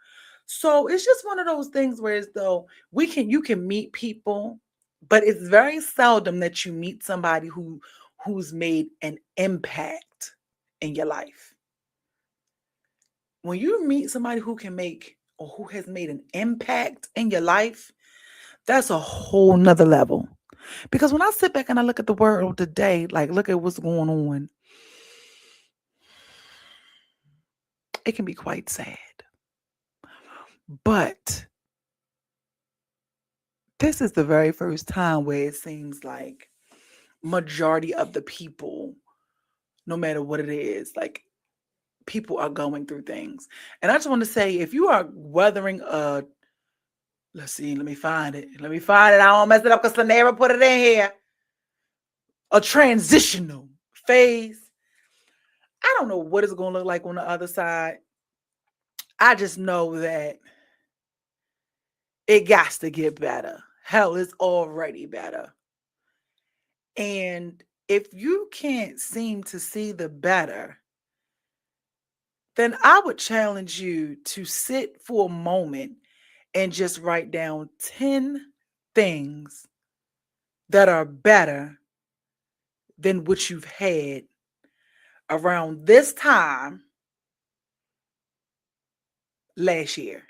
So it's just one of those things where as though you can meet people, but it's very seldom that you meet somebody who's made an impact in your life. When you meet somebody who can make or who has made an impact in your life, that's a whole nother level. Because when I sit back and I look at the world today, like look at what's going on, it can be quite sad. But this is the very first time where it seems like majority of the people, no matter what it is, like people are going through things. And I just want to say, if you are weathering a, let's see, let me find it. Let me find it. I don't mess it up because Sanera put it in here. A transitional phase. I don't know what it's going to look like on the other side. I just know that it got to get better. Hell, it's already better. And if you can't seem to see the better, then I would challenge you to sit for a moment and just write down 10 things that are better than what you've had around this time last year.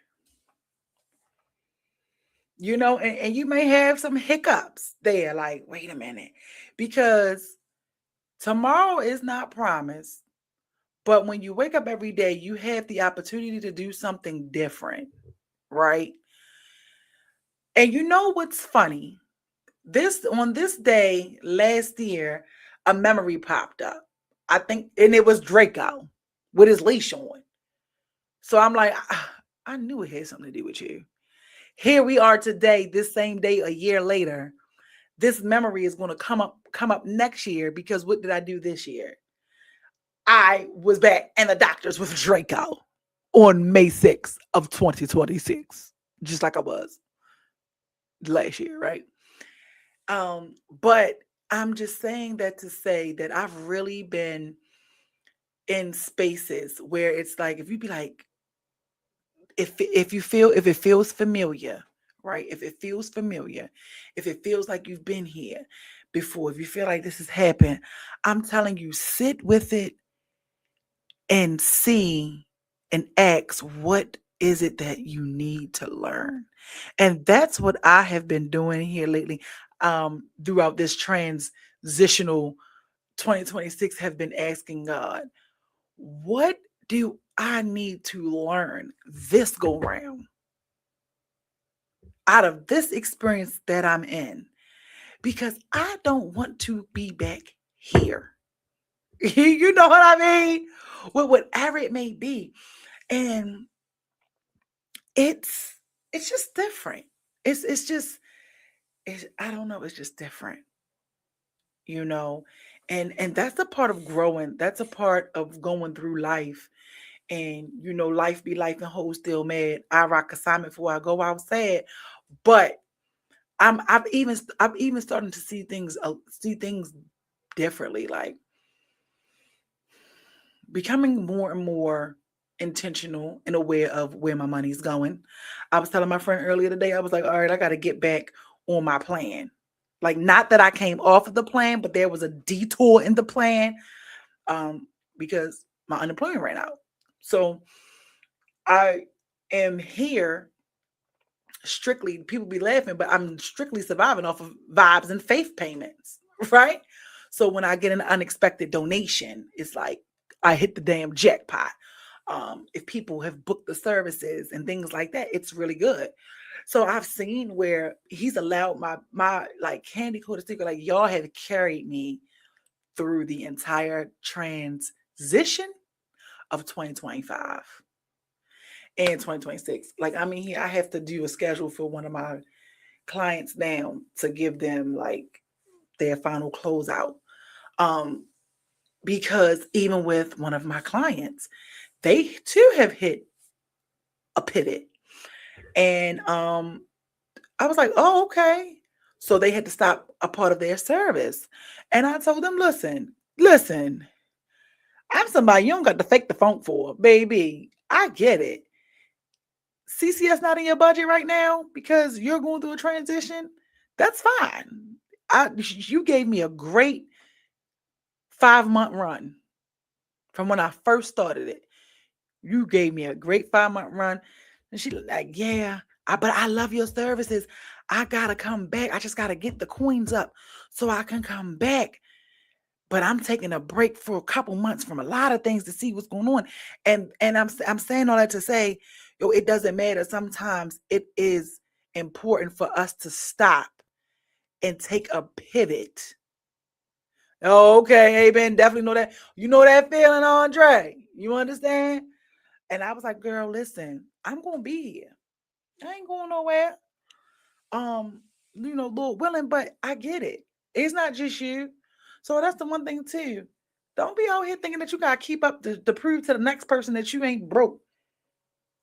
You know, and you may have some hiccups there, like, wait a minute, because tomorrow is not promised. But when you wake up every day, you have the opportunity to do something different, right? And you know what's funny? On this day last year, a memory popped up. I think, and it was Draco with his leash on. So I'm like, I knew it had something to do with you. Here we are today, this same day, a year later. This memory is going to come up next year because what did I do this year? I was back in the doctors with Draco on May 6th of 2026, just like I was last year, right? But I'm just saying that to say that I've really been in spaces where it's like, if you be like, if it feels familiar, right? If it feels familiar, if it feels like you've been here before, if you feel like this has happened, I'm telling you, sit with it and see and ask, what is it that you need to learn? And that's what I have been doing here lately, throughout this transitional 2026, have been asking God, what do I need to learn this go round out of this experience that I'm in? Because I don't want to be back here. You know what I mean? With whatever it may be. And it's just different. It's just I don't know, it's just different, you know. And that's a part of growing. That's a part of going through life. And you know, life be life and hold still mad. I rock assignment before I go outside. But I've even starting to see things differently, like becoming more and more intentional and aware of where my money's going. I was telling my friend earlier today, I was like, all right, I got to get back on my plan. Like, not that I came off of the plan, but there was a detour in the plan, because my unemployment ran out. So I am here strictly, people be laughing, but I'm strictly surviving off of vibes and faith payments, right? So when I get an unexpected donation, it's like I hit the damn jackpot. If people have booked the services and things like that, it's really good. So I've seen where he's allowed my like candy coated secret, like y'all have carried me through the entire transition of 2025 and 2026. Like, I mean, I have to do a schedule for one of my clients now to give them like their final closeout. Because even with one of my clients, they too have hit a pivot. And I was like, oh, okay. So they had to stop a part of their service. And I told them, listen, I'm somebody you don't got to fake the funk for, baby. I get it. CCS not in your budget right now because you're going through a transition. That's fine. You gave me a great 5-month run from when I first started it. You gave me a great 5-month run. And she like, yeah, but I love your services. I gotta come back. I just gotta get the coins up so I can come back. But I'm taking a break for a couple months from a lot of things to see what's going on. And I'm saying all that to say, it doesn't matter. Sometimes it is important for us to stop and take a pivot. Okay, Amen. Definitely know that. You know that feeling, Andre. You understand? And I was like, girl, listen, I'm gonna be here. I ain't going nowhere. Lord willing, but I get it. It's not just you. So that's the one thing too. Don't be out here thinking that you gotta keep up to prove to the next person that you ain't broke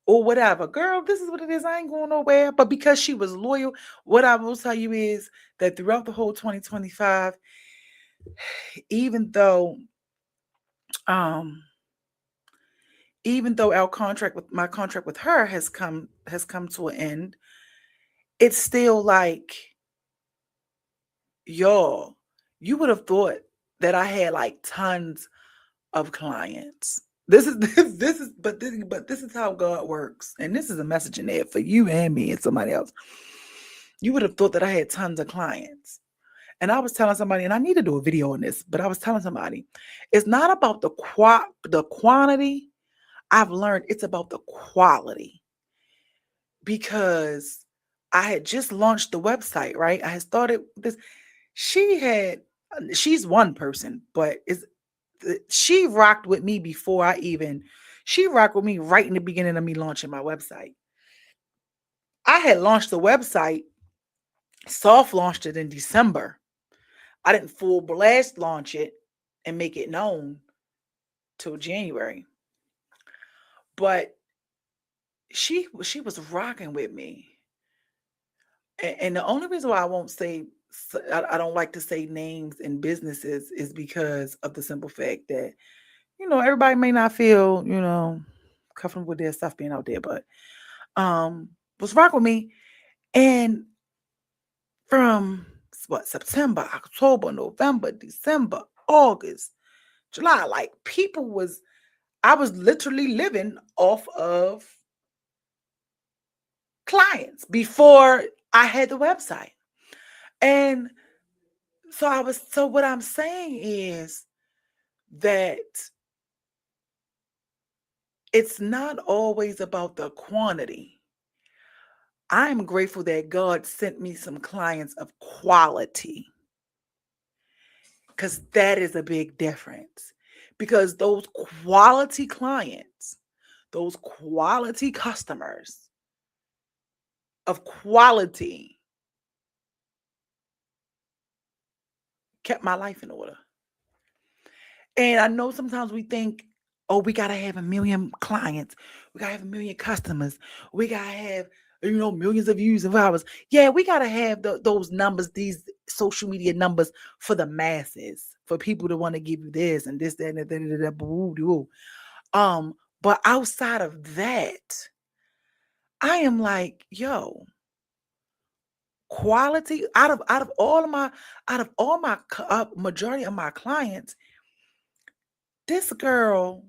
or whatever. Girl, this is what it is. I ain't going nowhere. But because she was loyal, what I will tell you is that throughout the whole 2025, even though um even though my contract with her has come to an end, it's still like, y'all, you would have thought that I had like tons of clients. This is this is how God works. And this is a message in there for you and me and somebody else. You would have thought that I had tons of clients. And I was telling somebody, and I need to do a video on this, but I was telling somebody, it's not about the quantity. I've learned it's about the quality, because I had just launched the website, right? I had started this. She's one person, but she rocked with me she rocked with me right in the beginning of me launching my website. I had launched the website, soft launched it in December. I didn't full blast launch it and make it known till January. But she was rocking with me. And the only reason why I won't say, I don't like to say names and businesses, is because of the simple fact that, everybody may not feel, comfortable with their stuff being out there, but was rock with me. And from September, October, November, December, August, July, like I was literally living off of clients before I had the website. And so what I'm saying is that it's not always about the quantity. I'm grateful that God sent me some clients of quality, because that is a big difference. Because those quality clients, those quality customers of quality kept my life in order. And I know sometimes we think, oh, we got to have 1 million clients. We got to have 1 million customers. We got to have, millions of views and hours. Yeah, we got to have those numbers, these social media numbers for the masses, for people to want to give you this and this, that, and that. But outside of that, I am like, yo, quality out of all my majority of my clients, this girl,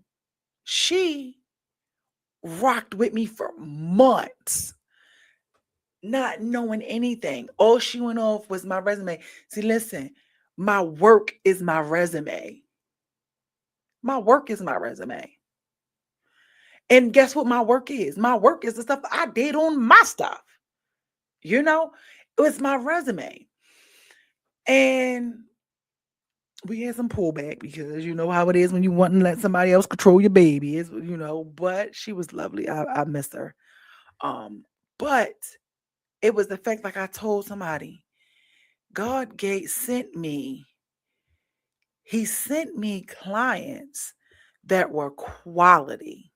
she rocked with me for months, not knowing anything. All she went off was my resume. See, listen, my work is my resume. My work is my resume. And guess what my work is? My work is the stuff I did on my stuff. It was my resume. And we had some pullback, because you know how it is when you want to let somebody else control your baby. But she was lovely. I miss her. But it was the fact, like I told somebody, God sent me clients that were quality.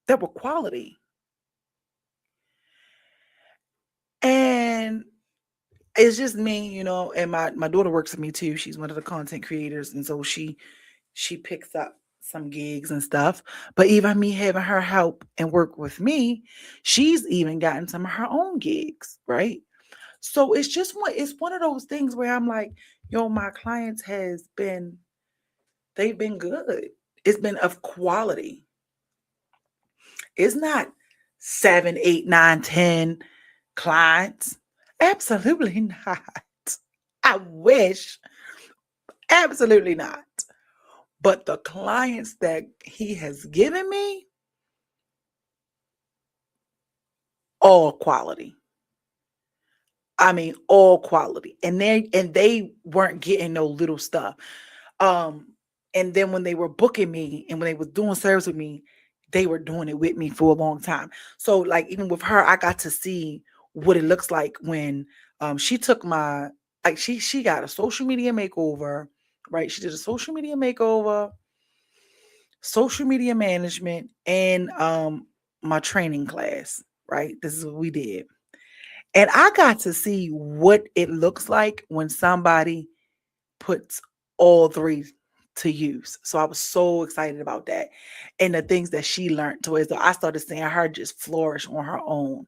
That were quality. And it's just me, and my daughter works with me too. She's one of the content creators. And so she picks up some gigs and stuff. But even me having her help and work with me, she's even gotten some of her own gigs, right? So it's one of those things where I'm like, my clients they've been good. It's been of quality. It's not 7, 8, 9, 10 clients. Absolutely not. I wish. Absolutely not. But the clients that he has given me all quality. I mean, all quality. And they weren't getting no little stuff. Um, and then when they were booking me and when they was doing service with me, they were doing it with me for a long time. So like even with her, I got to see what it looks like when she took my like she got a social media makeover, right? She did a social media makeover, social media management, and my training class, right? This is what we did. And I got to see what it looks like when somebody puts all three to use. So I was so excited about that. And the things that she learned to it. So I started seeing her just flourish on her own.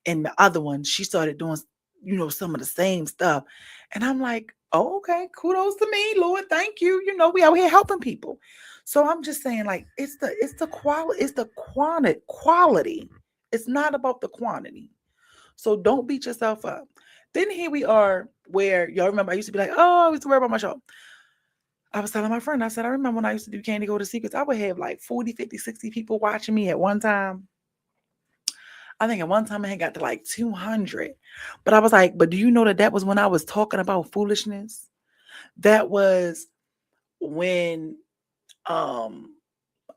And the other one, she started doing, some of the same stuff. And I'm like, oh, okay, kudos to me, Lord. Thank you. We out here helping people. So I'm just saying, like, it's the quality, it's the quality. It's not about the quantity. So don't beat yourself up. Then here we are where y'all remember I used to be like, oh, I used to worry about my show. I was telling my friend, I said, I remember when I used to do Candy Go to Secrets, I would have like 40, 50, 60 people watching me at one time. I think at one time I had got to like 200. But I was like, but do you know that was when I was talking about foolishness? That was when I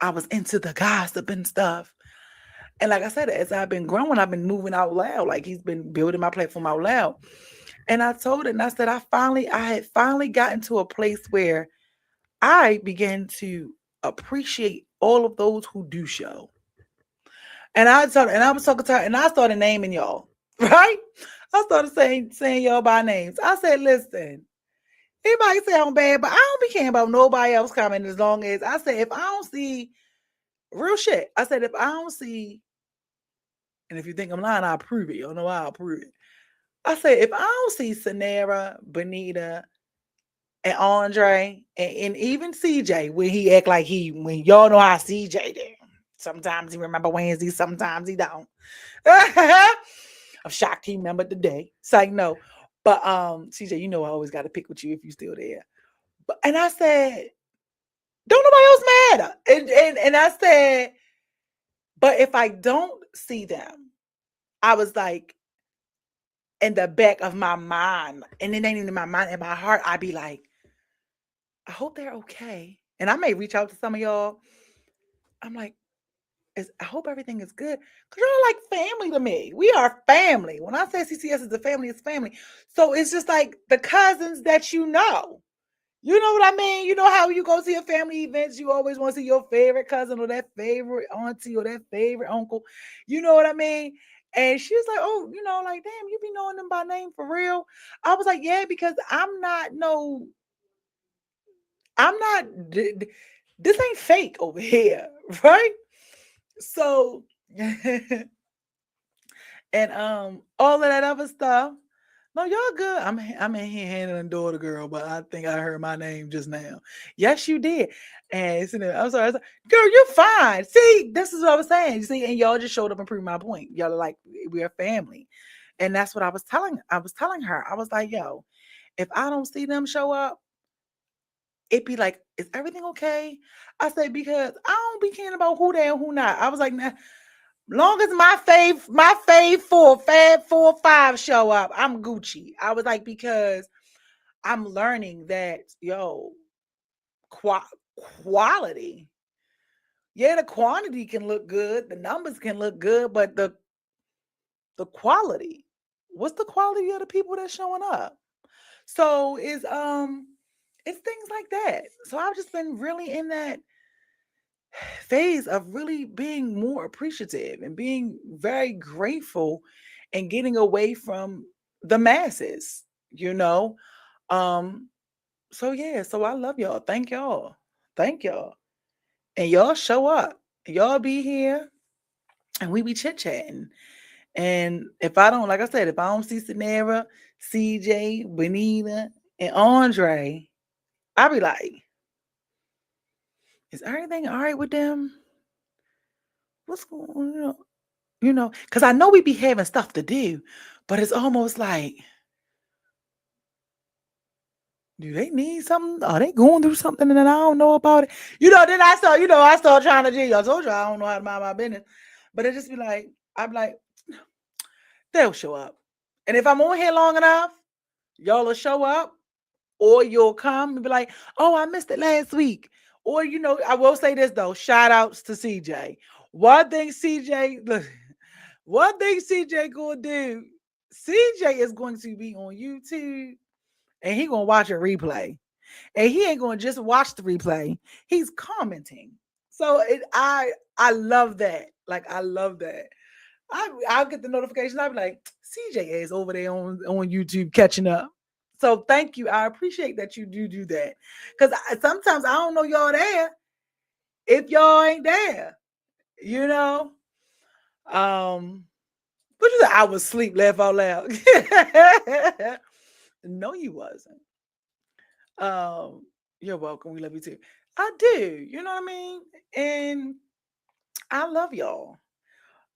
was into the gossip and stuff. And like I said, as I've been growing, I've been moving out loud. Like he's been building my platform out loud. And I told it, and I said, I had finally gotten to a place where I began to appreciate all of those who do show. And I was talking to her, and I started naming y'all, right? I started saying y'all by names. I said, listen, anybody say I'm bad, but I don't be caring about nobody else coming as long as I said, if I don't see real shit, I said, if I don't see, and if you think I'm lying, I'll prove it. You don't know why I'll prove it. I said, if I don't see Sanera, Benita, and Andre, and even CJ, when he act like when y'all know how CJ did. Sometimes he remember Wednesday, sometimes he don't. I'm shocked he remembered the day. It's like, no. But CJ, I always got to pick with you if you still there. And I said, don't nobody else matter. And I said, but if I don't see them, I was like, in the back of my mind, and it ain't even in my mind, in my heart, I'd be like, I hope they're okay. And I may reach out to some of y'all. I'm like, I hope everything is good. Because you're like family to me. We are family. When I say CCS is a family, it's family. So it's just like the cousins that you know. You know what I mean? You know how you go to your family events, you always want to see your favorite cousin or that favorite auntie or that favorite uncle. You know what I mean? And she was like, oh, like, damn, you be knowing them by name for real? I was like, yeah, because I'm not, this ain't fake over here, right? So, and all of that other stuff. No, y'all good. I'm in here handling daughter girl, but I think I heard my name just now. Yes, you did. And I'm sorry. Girl, you're fine. See, this is what I was saying. You see, and y'all just showed up and proved my point. Y'all are like, we're family. And that's what I was telling her. I was like, yo, if I don't see them show up, it'd be like, is everything okay? I said, because I don't be caring about who there and who not. I was like, nah, long as my fave Fab 4-5 show up, I'm Gucci. I was like, because I'm learning that, quality. Yeah, the quantity can look good, the numbers can look good, but the quality. What's the quality of the people that's showing up? So it's things like that. So I've just been really in that phase of really being more appreciative and being very grateful and getting away from the masses, Um, so yeah, so I love y'all. Thank y'all. Thank y'all. And y'all show up. Y'all be here and we be chit-chatting. And if I don't, like I said, if I don't see Sanera, CJ, Benita, and Andre, I'll be like, is everything all right with them? What's going on? Because I know we be having stuff to do, but it's almost like, do they need something? Are they going through something and I don't know about it? Then I start trying to do. I told you I don't know how to mind my business. But it just be like, I'm like, they'll show up. And if I'm on here long enough, y'all will show up, or you'll come and be like, oh, I missed it last week. Or, I will say this though, shout outs to CJ. One thing CJ, look, one thing CJ gonna do, CJ is going to be on YouTube and he gonna watch a replay. And he ain't gonna just watch the replay, he's commenting. So I love that. Like I love that. I'll get the notification. I'll be like, CJ is over there on YouTube catching up. So thank you. I appreciate that you do that. Because sometimes I don't know y'all there if y'all ain't there. You know? But you said I was asleep, laugh out loud. No, you wasn't. Um, you're welcome. We love you too. I do. You know what I mean? And I love y'all.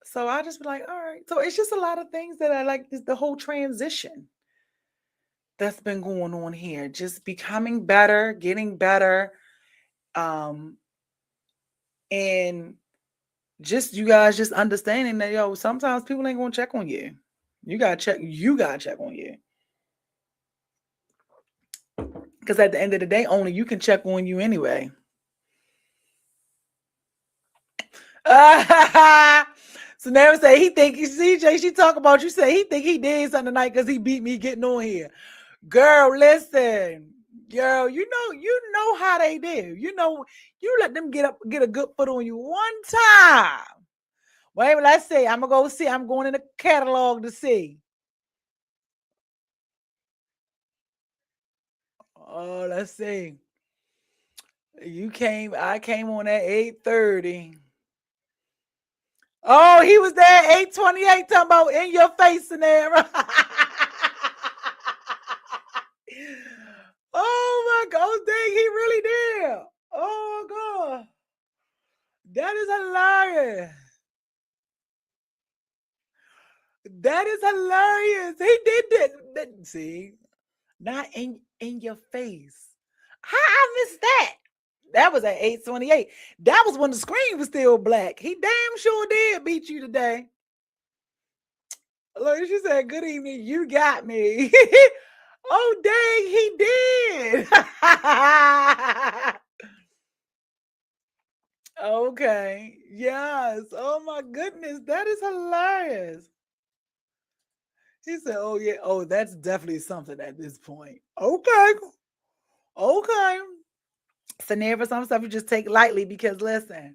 So I just be like, all right. So it's just a lot of things that I like. Is the whole transition that's been going on here, just becoming better, getting better, um, and just you guys just understanding that sometimes people ain't gonna check on you. You gotta check. You gotta check on you, because at the end of the day, only you can check on you anyway. So now say he think CJ. She talk about you. Say he think he did something tonight because he beat me getting on here. Girl, listen. Girl, you know how they do. You let them get a good foot on you one time. Wait, let's see. I'm gonna go see. I'm going in the catalog to see. Oh, let's see. I came on at 8:30. Oh, he was there at 8:28 talking about in your face scenario. Oh my god, oh, dang, he really did. Oh god. That is hilarious. That is hilarious. He did that. See, not in your face. How I missed that? That was at 8:28. That was when the screen was still black. He damn sure did beat you today. Look, she said, "Good evening. You got me." Oh dang, he did. Okay. Yes. Oh my goodness, that is hilarious. He said, "Oh yeah, oh that's definitely something at this point." Okay, okay. So never some stuff you just take lightly because listen,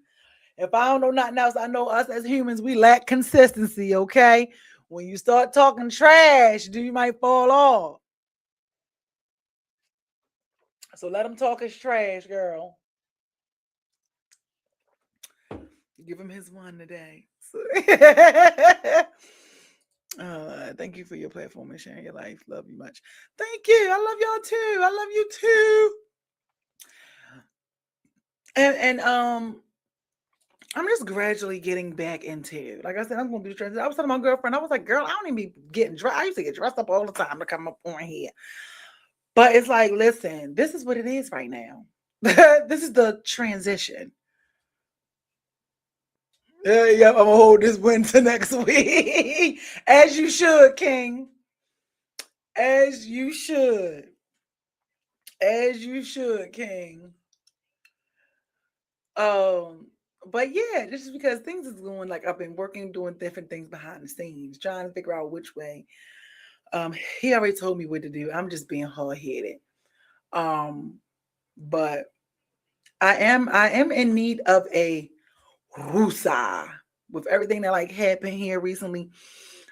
if I don't know nothing else, I know us as humans we lack consistency. Okay, when you start talking trash, do you might fall off. So let him talk his trash, girl. Give him his one today. So thank you for your platform and sharing your life. Love you much. Thank you. I love y'all too. I love you too. And I'm just gradually getting back into. Like I said, I'm gonna do transition. I was telling my girlfriend, I was like, girl, I don't even be getting dressed. I used to get dressed up all the time to come up on here. But it's like, listen, this is what it is right now. This is the transition. Yep, I'm gonna hold this winter next week. As you should, King. As you should. As you should, King. Um, but yeah, just because things is going like I've been working, doing different things behind the scenes, trying to figure out which way. He already told me what to do. I'm just being hard headed. Um, but I am in need of a woosah with everything that like happened here recently.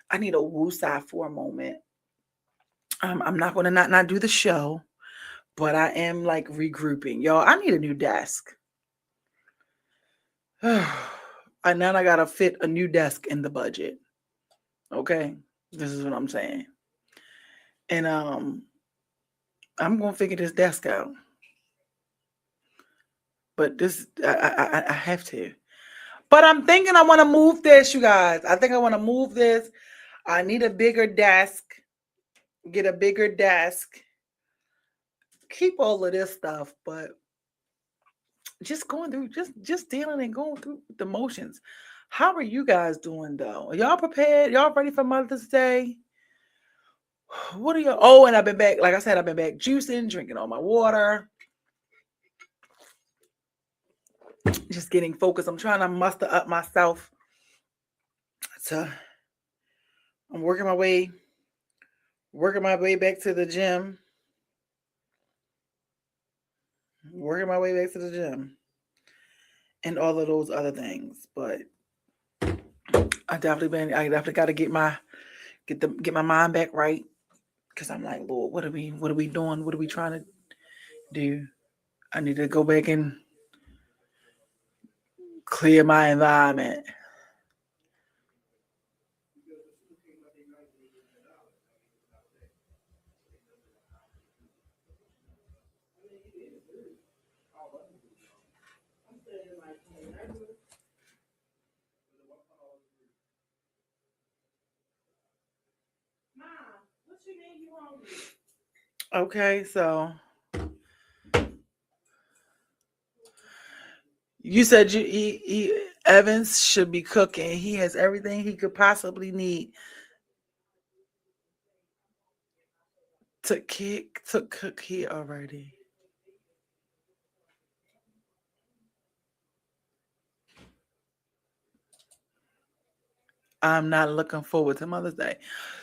I need a woosah for a moment. I'm not gonna not do the show, but I am like regrouping. Y'all, I need a new desk. And now I gotta fit a new desk in the budget. Okay. This is what I'm saying. And I'm gonna figure this desk out. But this I have to. But I'm thinking I want to move this, you guys. I think I want to move this. I need a bigger desk. Get a bigger desk. Keep all of this stuff, but just going through, just dealing and going through the motions. How are you guys doing though? Are y'all prepared? Y'all ready for Mother's Day? What are y'all? Oh, and I've been back. Like I said, I've been back juicing, drinking all my water, just getting focused. I'm trying to muster up myself. So I'm working my way back to the gym, working my way back to the gym, and all of those other things. But I definitely got to get my mind back right because I'm like, Lord, what are we doing? What are we trying to do? I need to go back and clear my environment. Okay, so you said Evans should be cooking. He has everything he could possibly need to cook here already. I'm not looking forward to Mother's Day.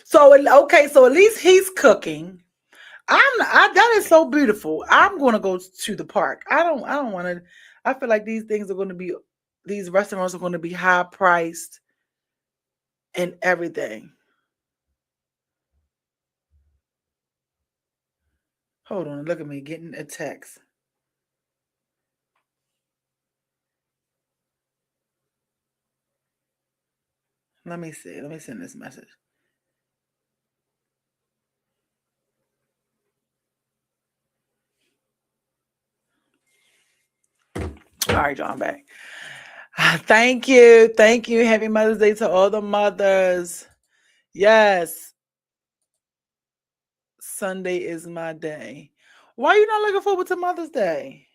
So okay, so at least he's cooking. That is so beautiful. I'm going to go to the park. I don't want to. I feel like these restaurants are going to be high priced and everything. Hold on, look at me getting a text. Let me see. Let me send this message. All right, John, back. Thank you. Thank you. Happy Mother's Day to all the mothers. Yes, Sunday is my day. Why are you not looking forward to Mother's Day?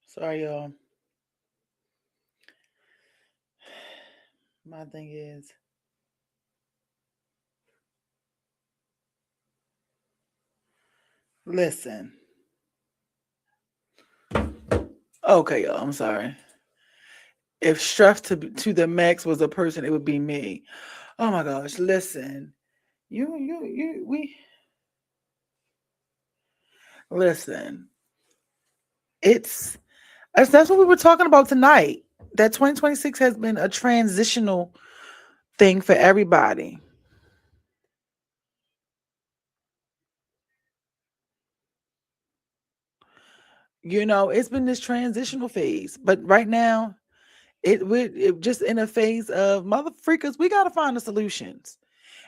Sorry, y'all. My thing is, listen. Okay, y'all. I'm sorry. If stress to the max was a person, it would be me. Oh my gosh. Listen. We listen. It's that's what we were talking about tonight. That 2026 has been a transitional thing for everybody. It's been this transitional phase, but right now we're just in a phase of mother freakers. We got to find the solutions,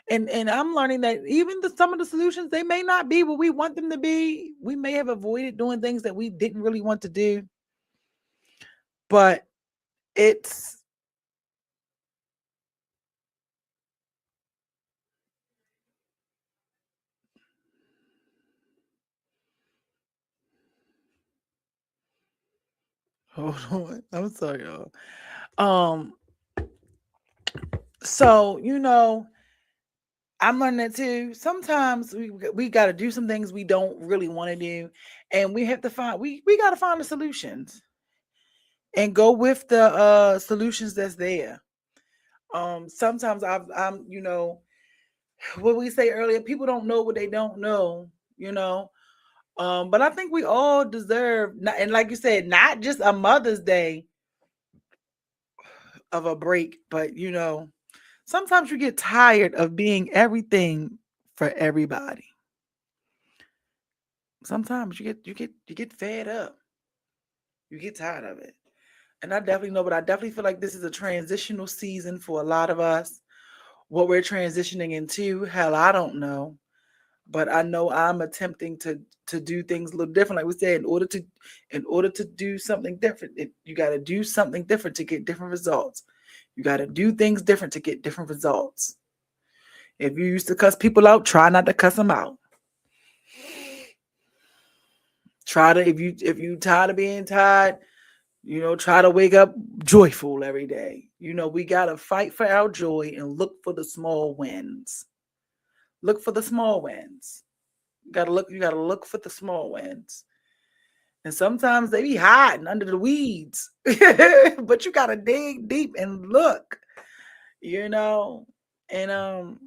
and I'm learning that even some of the solutions they may not be what we want them to be. We may have avoided doing things that we didn't really want to do, but it's hold on. I'm sorry, y'all. Um, so I'm learning that too. Sometimes we got to do some things we don't really want to do, and we have to find we got to find the solutions and go with the solutions that's there. Sometimes I'm what we say earlier. People don't know what they don't know. You know. But I think we all deserve, and like you said, not just a Mother's Day of a break, but Sometimes you get tired of being everything for everybody. Sometimes you get fed up. You get tired of it. And I definitely know, but I definitely feel like this is a transitional season for a lot of us. What we're transitioning into, hell, I don't know. But I know I'm attempting to do things a little different. Like we said, in order to do something different, you got to do something different to get different results. You got to do things different to get different results. If you used to cuss people out, try not to cuss them out. Try to if you tired of being tired, try to wake up joyful every day. We gotta fight for our joy and look for the small wins. Look for the small wins. You gotta look for the small wins. And sometimes they be hiding under the weeds. But you gotta dig deep and look, you know. And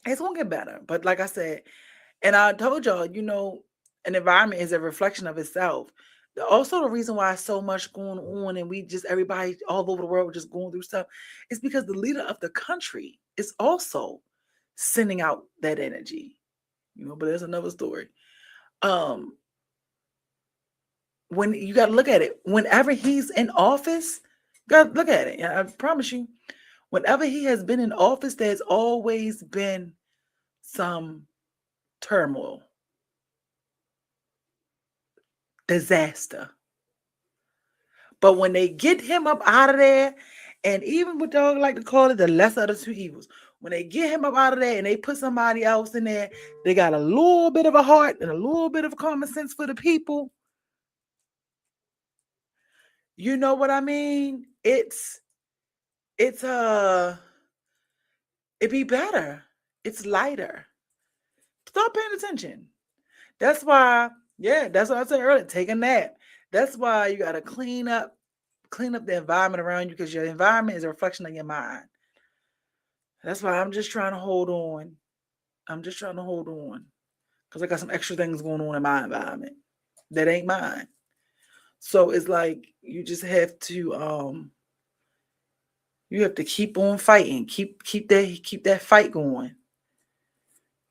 it's gonna get better. But like I said, and I told y'all, an environment is a reflection of itself. Also, the reason why so much going on and everybody all over the world just going through stuff is because the leader of the country is also sending out that energy. But there's another story. Um, when you got to look at it, whenever he's in office, you got to look at it. I promise you, whenever he has been in office, there's always been some turmoil, disaster. But when they get him up out of there, and even what y'all like to call it, the lesser of the two evils, when they get him up out of there and they put somebody else in there, they got a little bit of a heart and a little bit of common sense for the people. You know what I mean? It be better. It's lighter. Stop paying attention. That's why, yeah, that's what I said earlier. Take a nap. That's why you gotta clean up the environment around you, because your environment is a reflection of your mind. That's why I'm just trying to hold on. I'm just trying to hold on. Because I got some extra things going on in my environment that ain't mine. So it's like you just have to keep on fighting. Keep that fight going.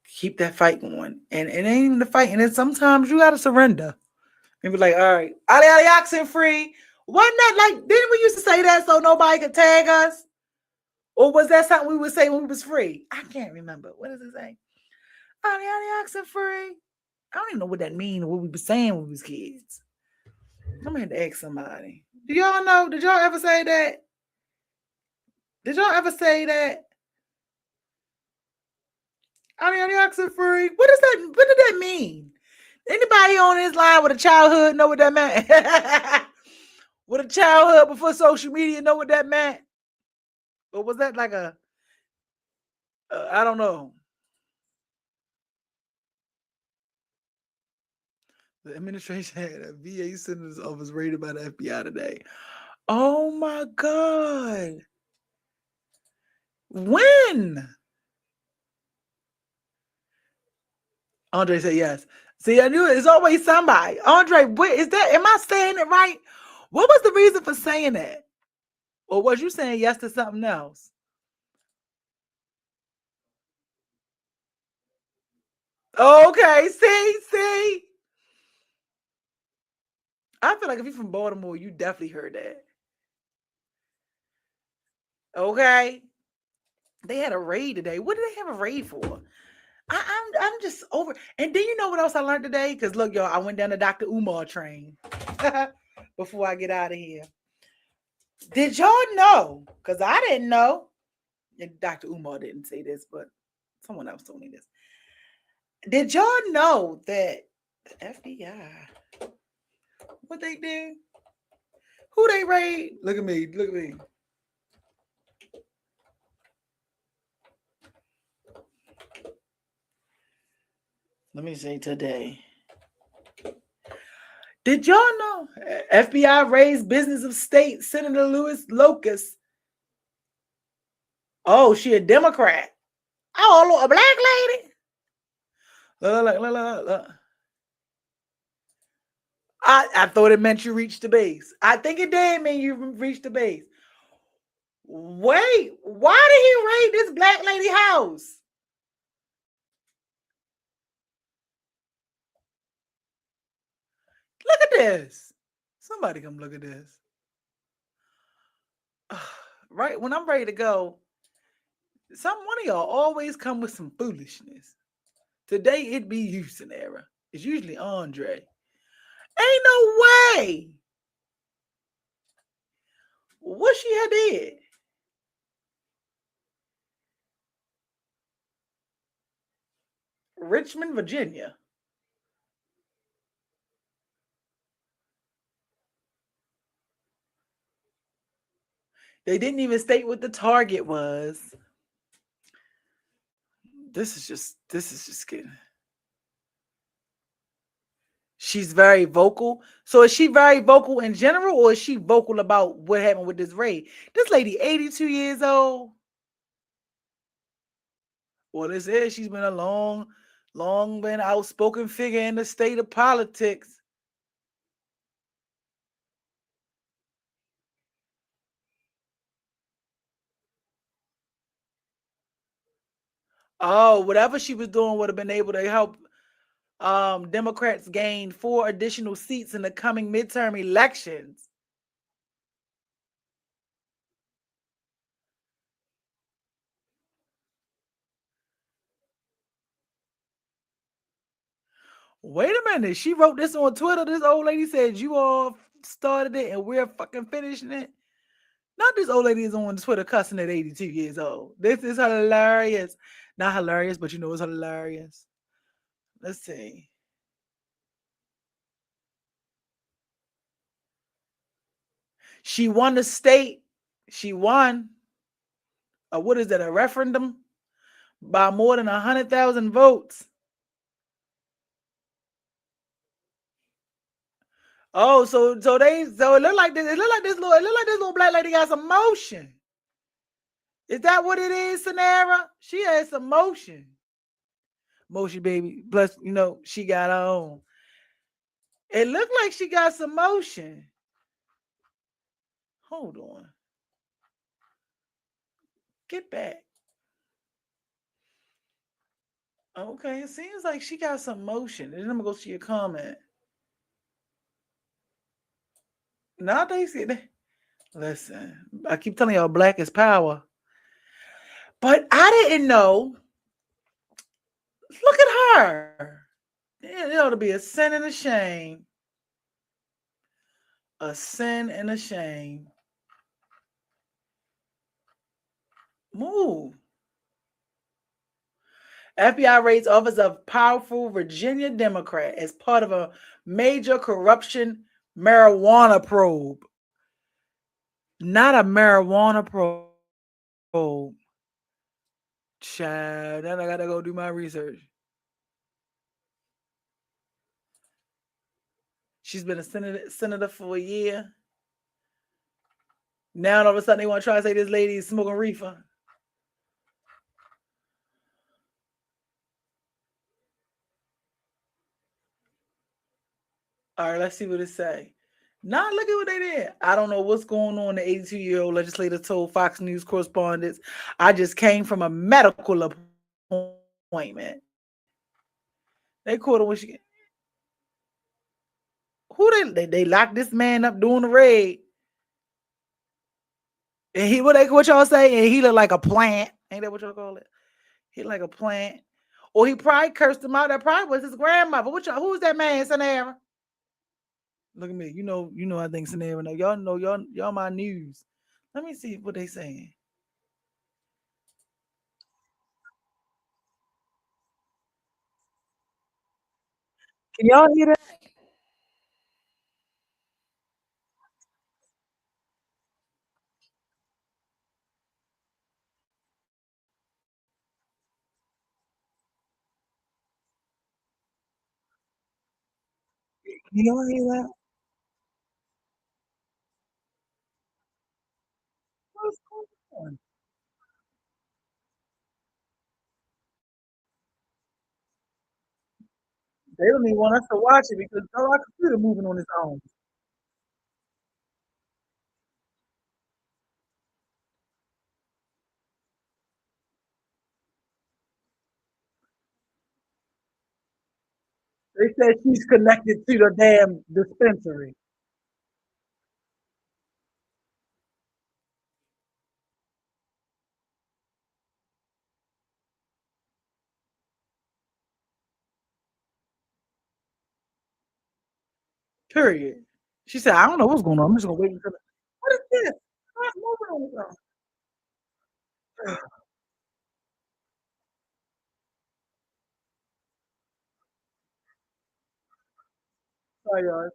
Keep that fight going. And it ain't even the fight. And then sometimes you gotta surrender. And be like, all right, Ali oxen free. Wasn't that like, didn't we used to say that so nobody could tag us? Or was that something we would say when we was free? I can't remember. What does it say? Ali oxen free. I don't even know what that means or what we were saying when we was kids. I'm gonna have to ask somebody. Do y'all know? Did y'all ever say that? Did y'all ever say that? Ali oxen free. What does that? What did that mean? Anybody on this line with a childhood know what that meant? With a childhood before social media know what that meant? Or was that like I don't know. The administration had a VA senator's office raided by the FBI today. Oh my God. When? Andre said yes. See, I knew it. It's always somebody. Andre, wait, is that, am I saying it right? What was the reason for saying that? Or was you saying yes to something else? Okay, see. I feel like if you're from Baltimore, you definitely heard that. Okay. They had a raid today. What did they have a raid for? I'm just over. And then you know what else I learned today? Because look, y'all, I went down the Dr. Umar train before I get out of here. Did y'all know? Because I didn't know. And Dr. Umar didn't say this, but someone else told me this. Did y'all know that the FBI, what they did? Who they raid? Look at me. Look at me. Let me say today. Did y'all know FBI raised business of state Senator Louis Locust? Oh, she a Democrat. Oh, a black lady. Look. I thought it meant you reached the base. I think it did mean you reached the base. Wait, why did he raid this black lady house? Look at this. Somebody come look at this. Right when I'm ready to go, some one of y'all always come with some foolishness. Today it be you, Sonera. It's usually Andre. Ain't no way. What she had did? Richmond, Virginia. They didn't even state what the target was. This is just getting. She's very vocal. So is she very vocal in general, or is she vocal about what happened with this raid? This lady, 82 years old. Well, this is she's been a long been outspoken figure in the state of politics. Oh, whatever she was doing would have been able to help Democrats gain 4 additional seats in the coming midterm elections. Wait a minute. She wrote this on Twitter. This old lady said you all started it and we're fucking finishing it. Not this old lady is on Twitter cussing at 82 years old. This is hilarious. Not hilarious, but you know it's hilarious. Let's see. She won the state. She won. What is that? A referendum by more than 100,000 votes. Oh, so it looked like this. It looked like this little black lady got some motion. Is that what it is, Sonara? She has some motion. Motion, baby. Plus, she got her own. It looked like she got some motion. Hold on. Get back. Okay, it seems like she got some motion. Then I'm gonna go see a comment. Nowadays, listen, I keep telling y'all black is power. But I didn't know. Look at her. It ought to be a sin and a shame. A sin and a shame. Move. FBI raids office of powerful Virginia Democrat as part of a major corruption marijuana probe. Not a marijuana probe. Child, then I gotta go do my research. She's been a senator for a year. Now all of a sudden they want to try to say this lady is smoking reefer. All right, let's see what it say. Now look at what they did. I don't know what's going on. The 82-year-old legislator told Fox News correspondents, "I just came from a medical appointment." They caught her when she. Who they locked this man up doing the raid, and he what y'all say? And he looked like a plant. Ain't that what y'all call it? He like a plant. Or he probably cursed him out. That probably was his grandmother. Who's that man, Sanara? Look at me. I think Sanara know. Y'all know y'all my news. Let me see what they saying. Can y'all hear that? Can y'all hear that? What's going on? They don't even want us to watch it because our computer moving on its own. They said she's connected to the damn dispensary. Period. She said, I don't know what's going on. I'm just gonna wait until what is this? Stop moving on the ground. Sorry, y'all.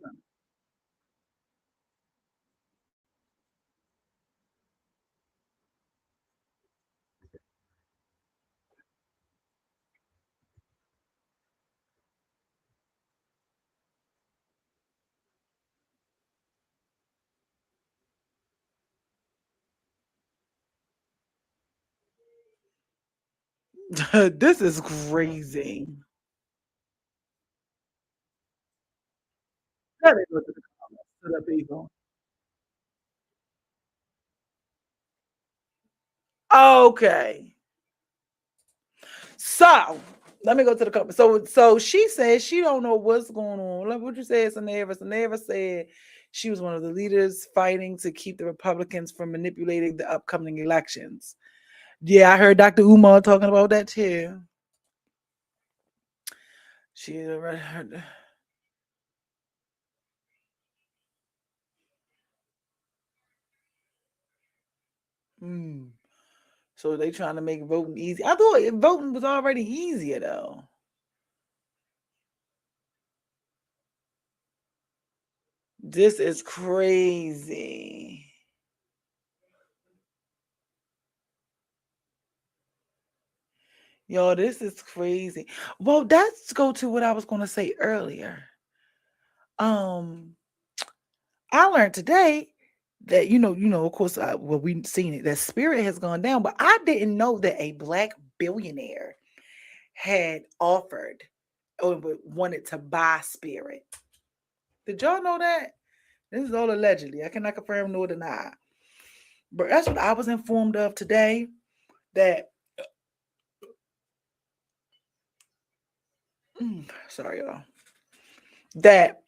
This is crazy. Let me go to the comments to the people. Okay. So let me go to the comments. So she says she don't know what's going on. Look what you said, Saneva. Saneva said she was one of the leaders fighting to keep the Republicans from manipulating the upcoming elections. Yeah, I heard Dr. Umar talking about that too. She heard. Hmm. So they trying to make voting easy. I thought voting was already easier though. This is crazy. Yo, this is crazy. Well, let's go to what I was going to say earlier. Um, I learned today that of course, well, we've seen it that Spirit has gone down, but I didn't know that a black billionaire had offered or wanted to buy Spirit. Did y'all know that? This is all allegedly. I cannot confirm nor deny. But that's what I was informed of today. That sorry, y'all. That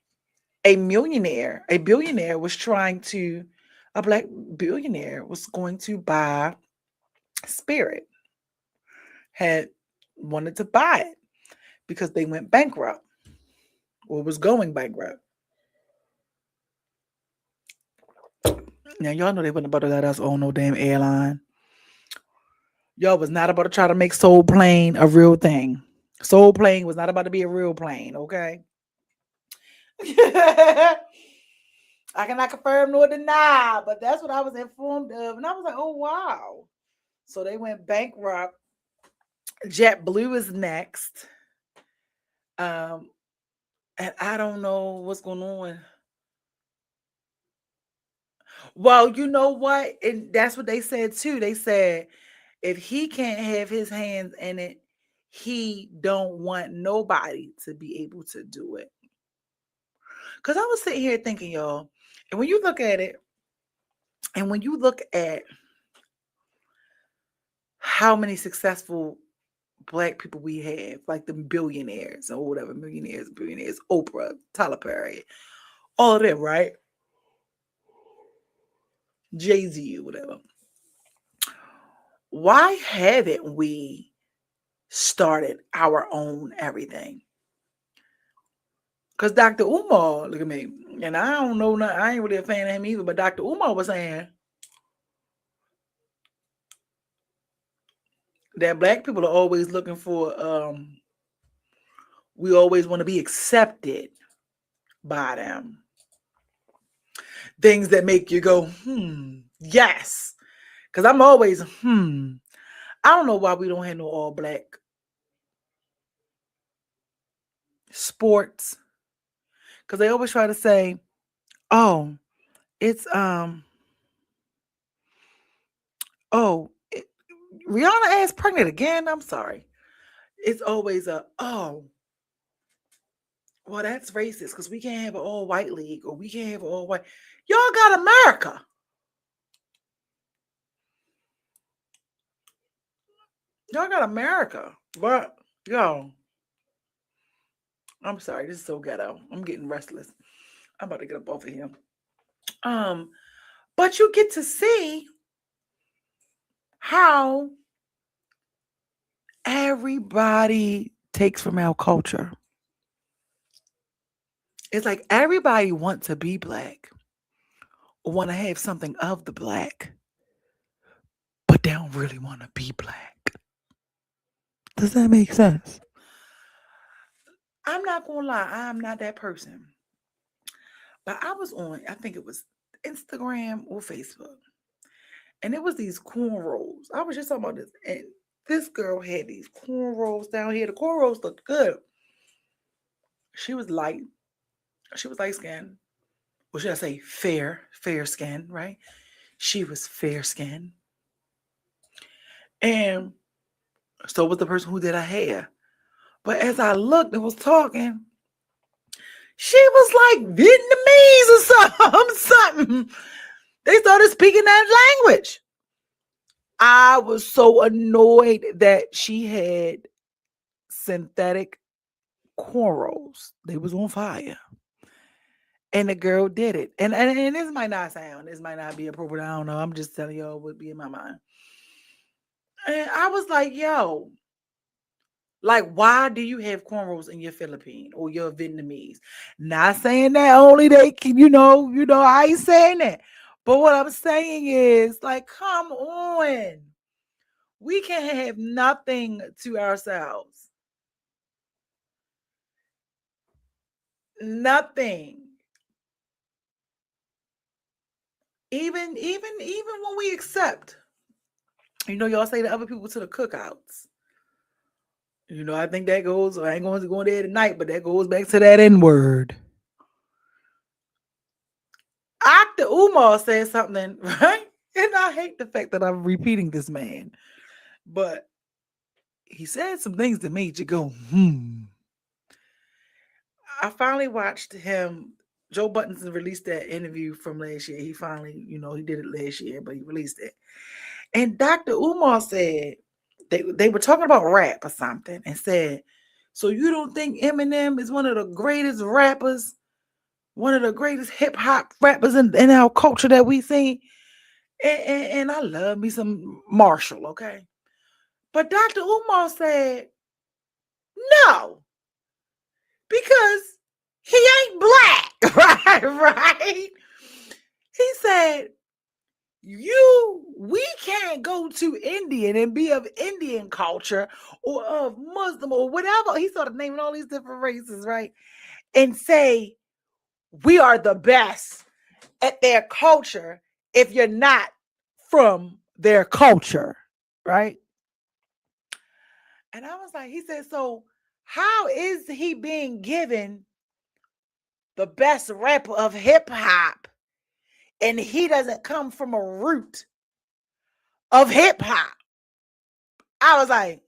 a billionaire was trying to, a black billionaire was going to buy Spirit, had wanted to buy it because they went bankrupt or was going bankrupt. Now y'all know they wasn't about to let us own no damn airline. Y'all was not about to try to make Soul Plane a real thing. Soul Plane was not about to be a real plane, okay? I cannot confirm nor deny, but that's what I was informed of. And I was like, oh wow. So they went bankrupt. JetBlue is next. Um, and I don't know what's going on. Well, you know what? And that's what they said too. They said if he can't have his hands in it, he don't want nobody to be able to do it. Because I was sitting here thinking, y'all, and when you look at it, and when you look at how many successful black people we have, like the billionaires or whatever, millionaires, billionaires, Oprah, Tyler Perry, all of them, right? Jay-Z or whatever. Why haven't we started our own everything? Because Dr. Umar, look at me, and I don't know, I ain't really a fan of him either, but Dr. Umar was saying that black people are always looking for, we always want to be accepted by them. Things that make you go, yes. Because I'm always, I don't know why we don't have no all black sports. Because they always try to say, oh, it's oh, Rihanna ass pregnant again. I'm sorry. It's always a well, that's racist because we can't have an all white league or we can't have an all white. Y'all got America. Y'all got America. But yo, I'm sorry, this is so ghetto. I'm getting restless. I'm about to get up off of here. Um, but you get to see how everybody takes from our culture. It's like everybody wants to be black or want to have something of the black, but they don't really want to be black. Does that make sense? I'm not gonna lie, I'm not that person. But I was on, I think it was Instagram or Facebook, and it was these cornrows. I was just talking about this, and this girl had these cornrows down here. The cornrows looked good. She was light. She was light skinned. Or should I say fair skin, right? She was fair skinned. And so was the person who did her hair. But as I looked and was talking, she was like Vietnamese or something. They started speaking that language. I was so annoyed that she had synthetic cornrows. They was on fire. And the girl did it. And this might not sound, this might not be appropriate. I don't know. I'm just telling y'all what would be in my mind. And I was like, yo, like, why do you have cornrows in your Philippine or your Vietnamese? Not saying that only they can, I ain't saying that. But what I'm saying is, like, come on. We can't have nothing to ourselves. Nothing. Even when we accept, y'all say to other people to the cookouts. I think that goes, I ain't going to go there tonight, but that goes back to that N word. Dr. Umar said something, right? And I hate the fact that I'm repeating this man, but he said some things that made you go, I finally watched him. Joe Button's released that interview from last year. He finally, he did it last year, but he released it. And Dr. Umar said they were talking about rap or something and said, so you don't think Eminem is one of the greatest rappers, one of the greatest hip hop rappers in our culture that we see? And I love me some Marshall, okay? But Dr. Umar said, no, because he ain't black, right? He said, we can't go to Indian and be of Indian culture or of Muslim or whatever. He started naming all these different races, right? And say, we are the best at their culture if you're not from their culture, right? And I was like, he said, so how is he being given the best rapper of hip hop and he doesn't come from a root of hip hop? I was like,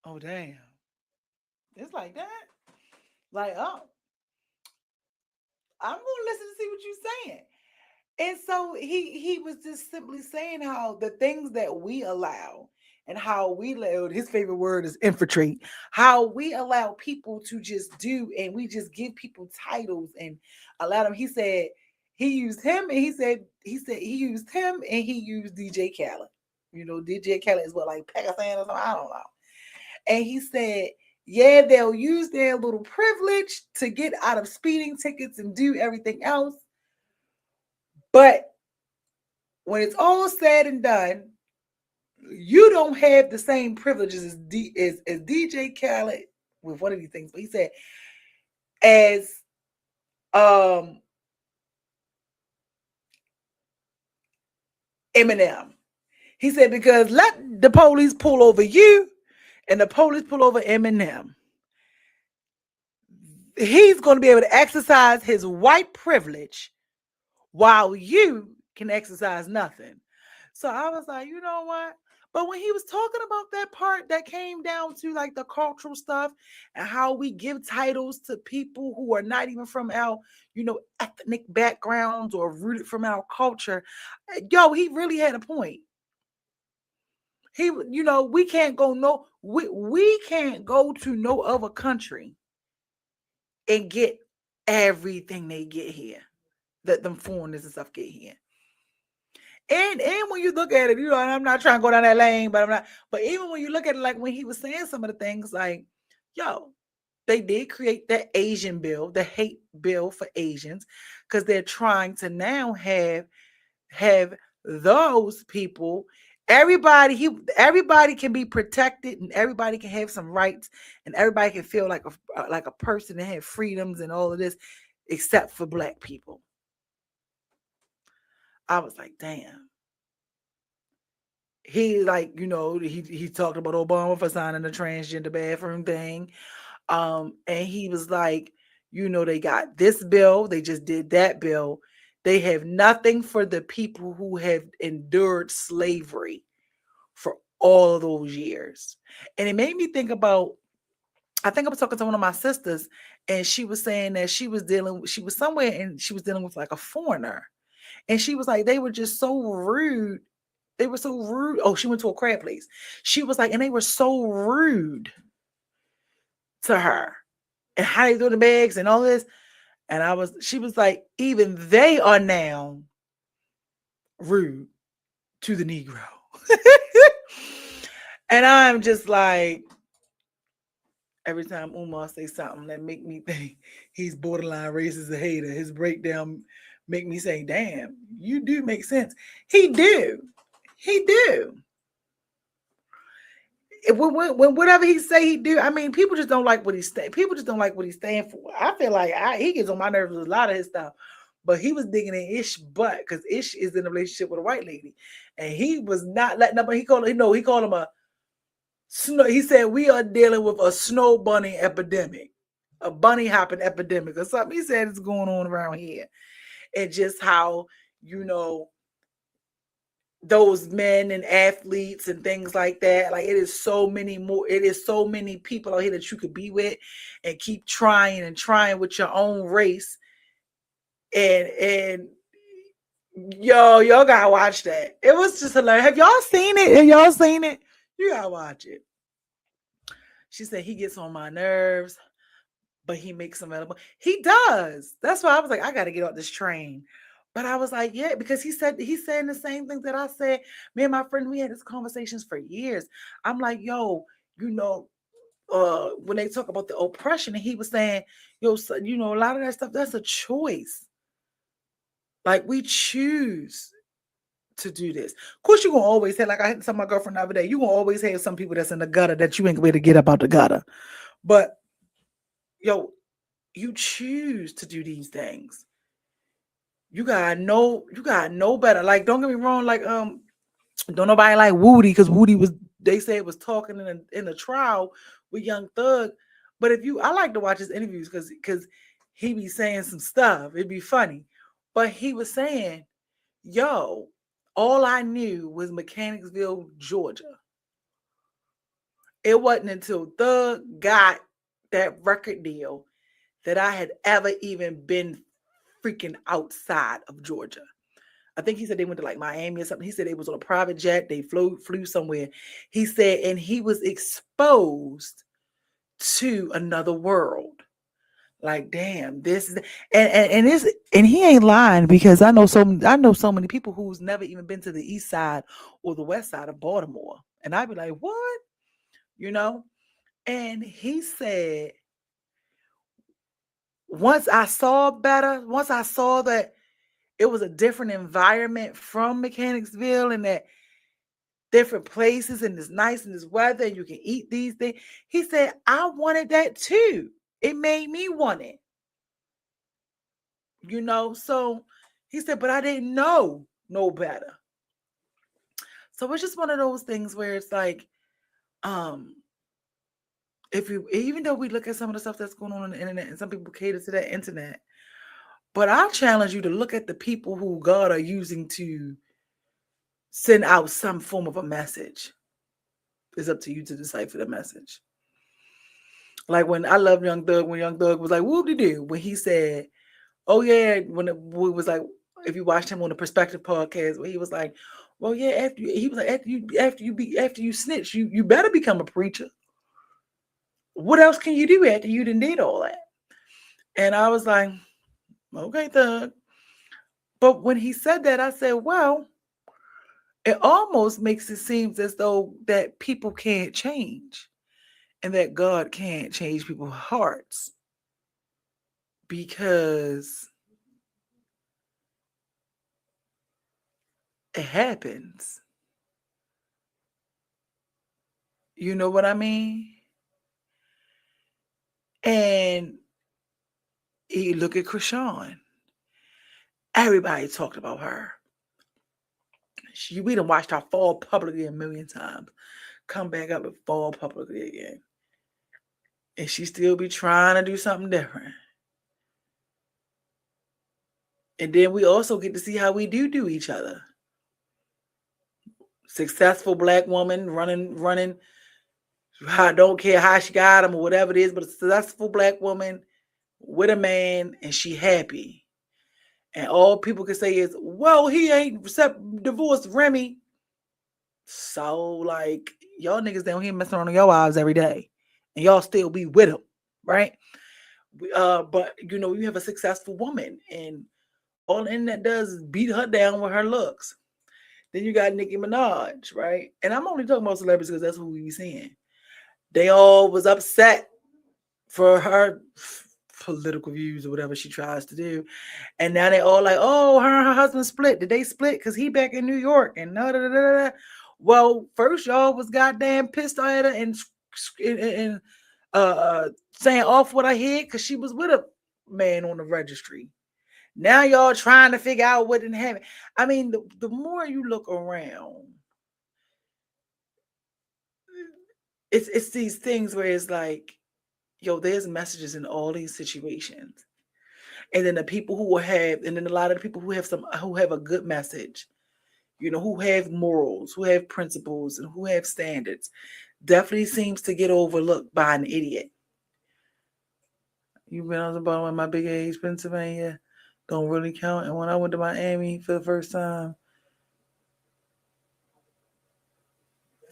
oh, damn. It's like that. Like, oh, I'm going to listen to see what you're saying. And so he was just simply saying how the things that we allow and how we let, his favorite word is infiltrate, how we allow people to just do and we just give people titles and allow them. He said he used him and he used him and he used DJ Khaled. DJ Khaled is what, like Pakistan or something? I don't know. And he said, yeah, they'll use their little privilege to get out of speeding tickets and do everything else. But when it's all said and done, you don't have the same privileges as DJ Khaled with one of these things. But he said, as Eminem. He said, because let the police pull over you and the police pull over Eminem. He's going to be able to exercise his white privilege while you can exercise nothing. So I was like, you know what? But when he was talking about that part that came down to like the cultural stuff and how we give titles to people who are not even from our, ethnic backgrounds or rooted from our culture, he really had a point. We can't go we can't go to no other country and get everything they get here, that them foreigners and stuff get here. And when you look at it, and I'm not trying to go down that lane, but I'm not. But even when you look at it, like when he was saying some of the things, like, yo, they did create the Asian bill, the hate bill for Asians, because they're trying to now have those people. Everybody can be protected, and everybody can have some rights, and everybody can feel like a person and have freedoms and all of this, except for Black people. I was like, damn. He he talked about Obama for signing the transgender bathroom thing. And he was like, they got this bill, they just did that bill. They have nothing for the people who have endured slavery for all of those years. And it made me think about, I think I was talking to one of my sisters, and she was saying that she was somewhere and she was dealing with like a foreigner. And she was like, they were just so rude. They were so rude. Oh, she went to a crab place. She was like, and they were so rude to her, and how they do the bags and all this. And she was like, even they are now rude to the Negro. And I'm just like, every time Umar says something that make me think he's borderline racist, a hater, his breakdown make me say, damn, you do make sense. He do. When whatever he say he do, I mean, people just don't like what he's saying. People just don't like what he's standing for. I feel like he gets on my nerves with a lot of his stuff. But he was digging in Ish butt, because Ish is in a relationship with a white lady, and he was not letting up. He called him a snow. He said, we are dealing with a snow bunny epidemic, a bunny hopping epidemic, or something. He said it's going on around here, and just how those men and athletes and things like that. Like, it is so many people out here that you could be with and keep trying and trying with your own race. And y'all gotta watch that. It was just hilarious. Have y'all seen it? You gotta watch it. She said he gets on my nerves, but he makes them edible. He does. That's why I was like, I gotta get off this train. But I was like, yeah, because he's saying the same things that I said. Me and my friend, we had these conversations for years. I'm like, yo, when they talk about the oppression, and he was saying, yo, so, a lot of that stuff, that's a choice. Like, we choose to do this. Of course, you're gonna always have, like I had to tell my girlfriend the other day, you're gonna always have some people that's in the gutter that you ain't gonna be able to get up out the gutter. But yo, you choose to do these things. You gotta know better. Like, don't get me wrong, like don't nobody like Woody, because Woody they say was talking in a trial with Young Thug. But I like to watch his interviews because he be saying some stuff. It'd be funny. But he was saying, yo, all I knew was Mechanicsville, Georgia. It wasn't until Thug got that record deal that I had ever even been freaking outside of Georgia. I think he said they went to like Miami or something. He said they was on a private jet. They flew somewhere. He said, and he was exposed to another world. Like, damn, this is and he ain't lying, because I know so many people who's never even been to the east side or the west side of Baltimore. And I'd be like, what? And he said, once I saw that it was a different environment from Mechanicsville, and that different places, and it's nice and it's weather, and you can eat these things. He said, I wanted that too. It made me want it. So he said, but I didn't know no better. So it's just one of those things where it's like, even though we look at some of the stuff that's going on the internet, and some people cater to that internet, but I challenge you to look at the people who God are using to send out some form of a message. It's up to you to decipher the message. Like, when I love Young Thug, when Young Thug was like, whoop-de-doo, when he said, oh yeah, when it was like, if you watched him on the Perspective podcast, where he was like, well, yeah, after you snitch, you better become a preacher. What else can you do after you done did all that? And I was like, okay, Thug. But when he said that, I said, well, it almost makes it seem as though that people can't change and that God can't change people's hearts because it happens. You know what I mean? And you look at Krishan. Everybody talked about her. We done watched her fall publicly a million times, come back up and fall publicly again. And she still be trying to do something different. And then we also get to see how we do each other. Successful black woman running. I don't care how she got him or whatever it is, but a successful black woman with a man and she happy. And all people can say is, well, he ain't divorced Remy. So, like, y'all niggas down here messing on your wives every day. And y'all still be with him, right? But, you have a successful woman. And all the internet does is beat her down with her looks. Then you got Nicki Minaj, right? And I'm only talking about celebrities because that's who we be seeing. They all was upset for her political views or whatever she tries to do. And now they all like, oh, her and her husband split. Did they split? Because he back in New York and da da da da. Well, first y'all was goddamn pissed at her and saying off what I heard because she was with a man on the registry. Now y'all trying to figure out what didn't happen. I mean, the more you look around, it's these things where it's like, yo, there's messages in all these situations. And then the people who will have, and then a lot of the people who have a good message, who have morals, who have principles, and who have standards, definitely seems to get overlooked by an idiot. You've been on the bottom of my big age, Pennsylvania, don't really count. And when I went to Miami for the first time,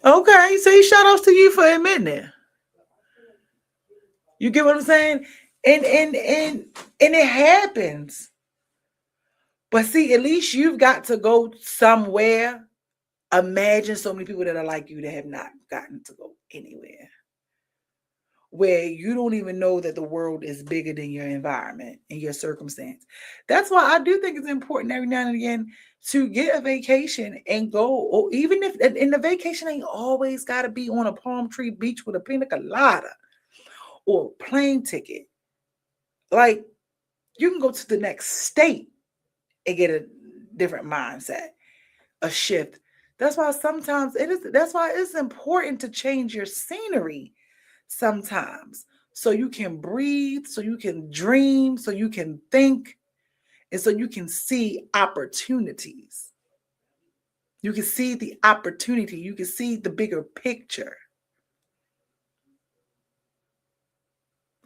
okay, say shout outs to you for admitting it. You get what I'm saying? And it happens. But see, at least you've got to go somewhere. Imagine so many people that are like you that have not gotten to go anywhere. Where you don't even know that the world is bigger than your environment and your circumstance. That's why I do think it's important every now and again to get a vacation and go, or even if, and the vacation ain't always got to be on a palm tree beach with a pina colada or a plane ticket. Like, you can go to the next state and get a different mindset, a shift. That's why it's important to change your scenery sometimes so you can breathe, so you can dream, so you can think, and so you can see opportunities. You can see the opportunity, you can see the bigger picture.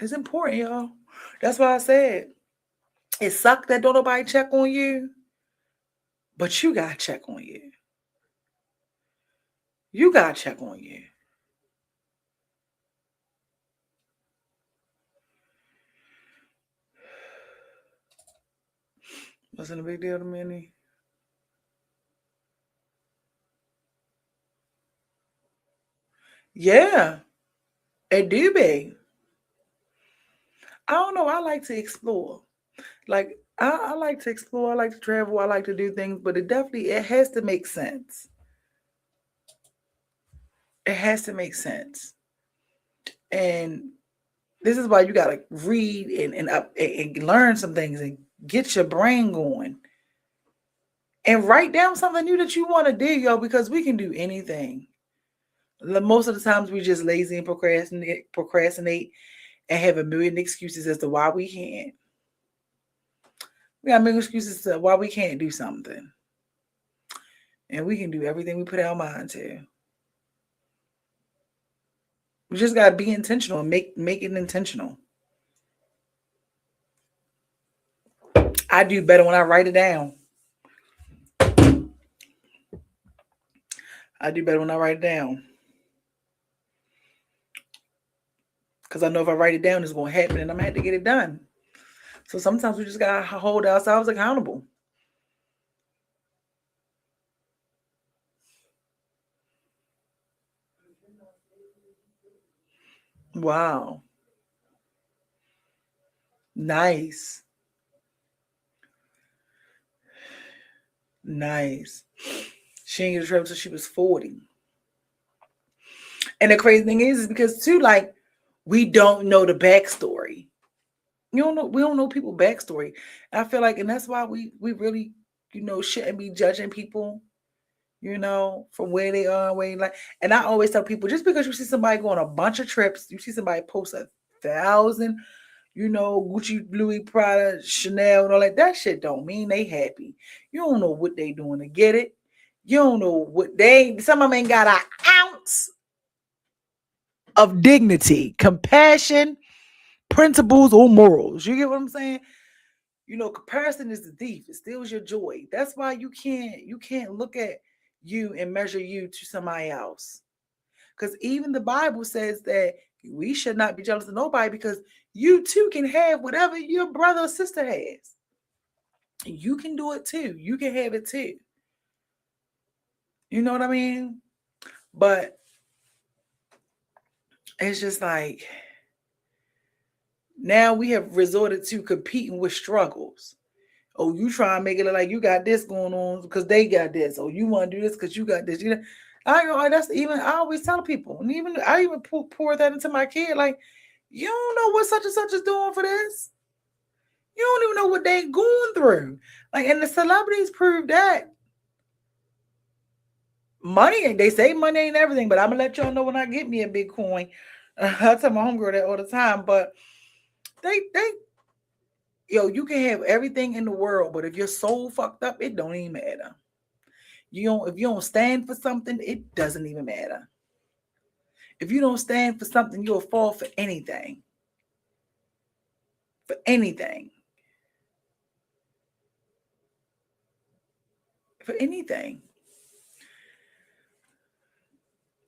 It's important, y'all. That's why I said it sucked that don't nobody check on you, but you gotta check on you. You gotta check on you. Wasn't a big deal to me. Yeah, it do be. I don't know. I like to explore. Like I like to explore. I like to travel. I like to do things, but it has to make sense. It has to make sense. And this is why you gotta read and learn some things and get your brain going. And write down something new that you want to do, yo, because we can do anything. Most of the times we just lazy and procrastinate and have a million excuses as to why we can't. We got a million excuses to why we can't do something. And we can do everything we put our mind to. We just gotta be intentional and make it intentional. I do better when I write it down. I do better when I write it down. Because I know if I write it down, it's gonna happen and I'm gonna have to get it done. So sometimes we just gotta hold ourselves accountable. Wow. Nice. Nice. She didn't get a trip until she was 40. And the crazy thing is because too, like, we don't know the backstory. You don't know, we don't know people's backstory. And I feel like, and that's why we really, shouldn't be judging people, from where they are, where they like. And I always tell people, just because you see somebody go on a bunch of trips, you see somebody post 1,000, Gucci, Louis, Prada, Chanel, and all that shit don't mean they happy. You don't know what they doing to get it. You don't know what some of them ain't got an ounce of dignity, compassion, principles, or morals. You get what I'm saying? Comparison is the thief. It steals your joy. That's why you can't look at you and measure you to somebody else. Because even the Bible says that we should not be jealous of nobody because you too can have whatever your brother or sister has. You can do it too. You can have it too. You know what I mean? But it's just like now we have resorted to competing with struggles. Oh, you try and make it look like you got this going on because they got this. Oh, you want to do this because you got this. I always tell people, and even I even pour that into my kid. Like, you don't know what such and such is doing for this. You don't even know what they going through. Like, and the celebrities prove that. Money, they say money ain't everything, but I'm gonna let y'all know when I get me a Bitcoin. I tell my homegirl that all the time, but they you can have everything in the world, but if your soul fucked up, it don't even matter. If you don't stand for something, it doesn't even matter. If you don't stand for something, you'll fall for anything. For anything. For anything.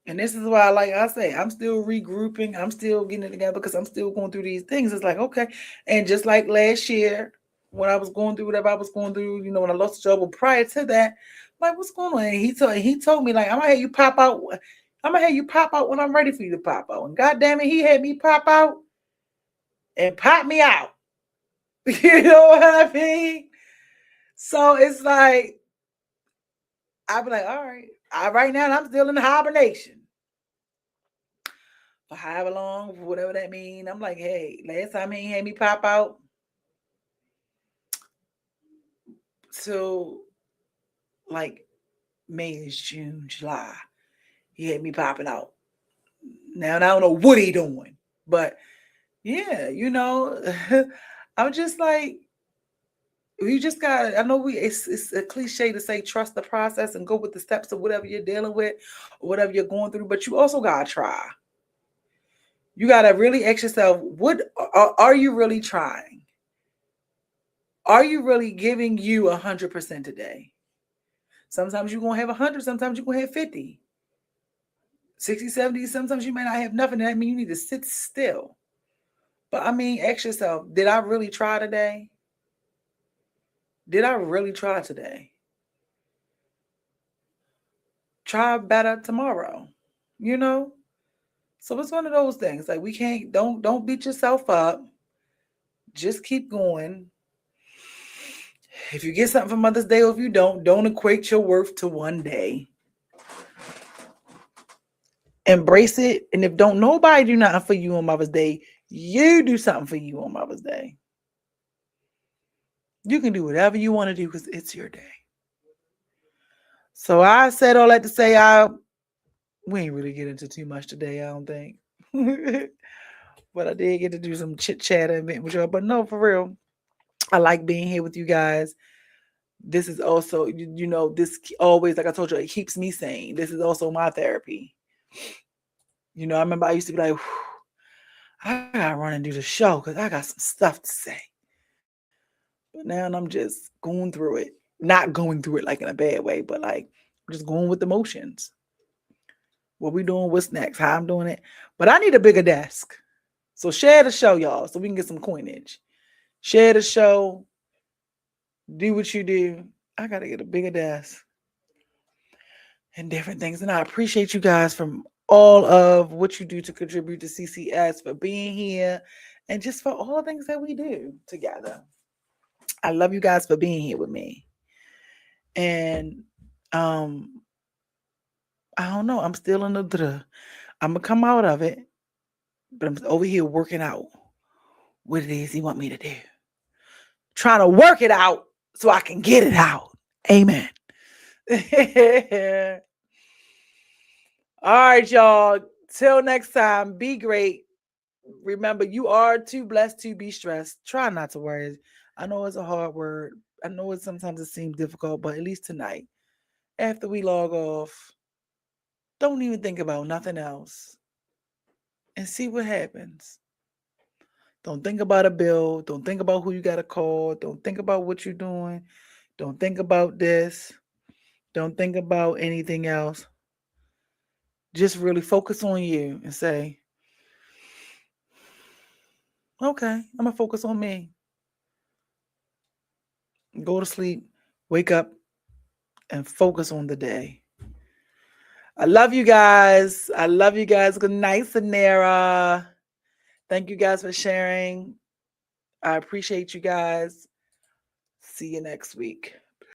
And this is why, like I say, I'm still regrouping. I'm still getting it together because I'm still going through these things. It's like, okay. And just like last year, when I was going through whatever I was going through, when I lost the job, but prior to that, like, what's going on? And he told me, like, I'm gonna have you pop out. I'm gonna have you pop out when I'm ready for you to pop out. And God damn it, he had me pop out and pop me out. You know what I mean? So it's like, I'll be like, all right. Right now, I'm still in hibernation. For however long, for whatever that means. I'm like, hey, last time he had me pop out till like May, June, July. He had me popping out. Now, and I don't know what he doing. But yeah, I'm just like, you just got, I know it's a cliche to say trust the process and go with the steps of whatever you're dealing with or whatever you're going through, but you also gotta try. You gotta really ask yourself, what are you really trying? Are you really giving you 100% today? Sometimes you're gonna have 100, sometimes you're gonna have 50, 60, 70. Sometimes you may not have nothing. That means you need to sit still. But I mean, ask yourself, did I really try today? Did I really try today? Try better tomorrow, So it's one of those things. Like, we can't, don't beat yourself up. Just keep going. If you get something for Mother's Day, or if you don't equate your worth to one day. Embrace it. And if don't nobody do nothing for you on Mother's Day, you do something for you on Mother's Day. You can do whatever you want to do because it's your day. So I said all that to say we ain't really get into too much today, I don't think. But I did get to do some chit chat and with y'all. But no, for real, I like being here with you guys. This is also, this always, like I told you, it keeps me sane. This is also my therapy. I remember I used to be like, I gotta run and do the show because I got some stuff to say. But now I'm just going through it. Not going through it like in a bad way, but like just going with the motions. What we doing? What's next? How I'm doing it. But I need a bigger desk. So share the show, y'all, so we can get some coinage. Share the show. Do what you do. I got to get a bigger desk and different things. And I appreciate you guys from all of what you do to contribute to CCS, for being here, and just for all the things that we do together. I love you guys for being here with me. And I don't know. I'm still in the. I'm gonna come out of it, but I'm over here working out what it is He want me to do. Trying to work it out so I can get it out. Amen. All right, y'all. Till next time, be great. Remember, you are too blessed to be stressed. Try not to worry. I know it's a hard word. I know it sometimes it seems difficult, but at least tonight, after we log off, don't even think about nothing else and see what happens. Don't think about a bill. Don't think about who you got to call. Don't think about what you're doing. Don't think about this. Don't think about anything else. Just really focus on you and say, okay, I'm going to focus on me. Go to sleep, wake up, and focus on the day. I love you guys. I love you guys. Good night, Sanera. Thank you guys for sharing. I appreciate you guys. See you next week.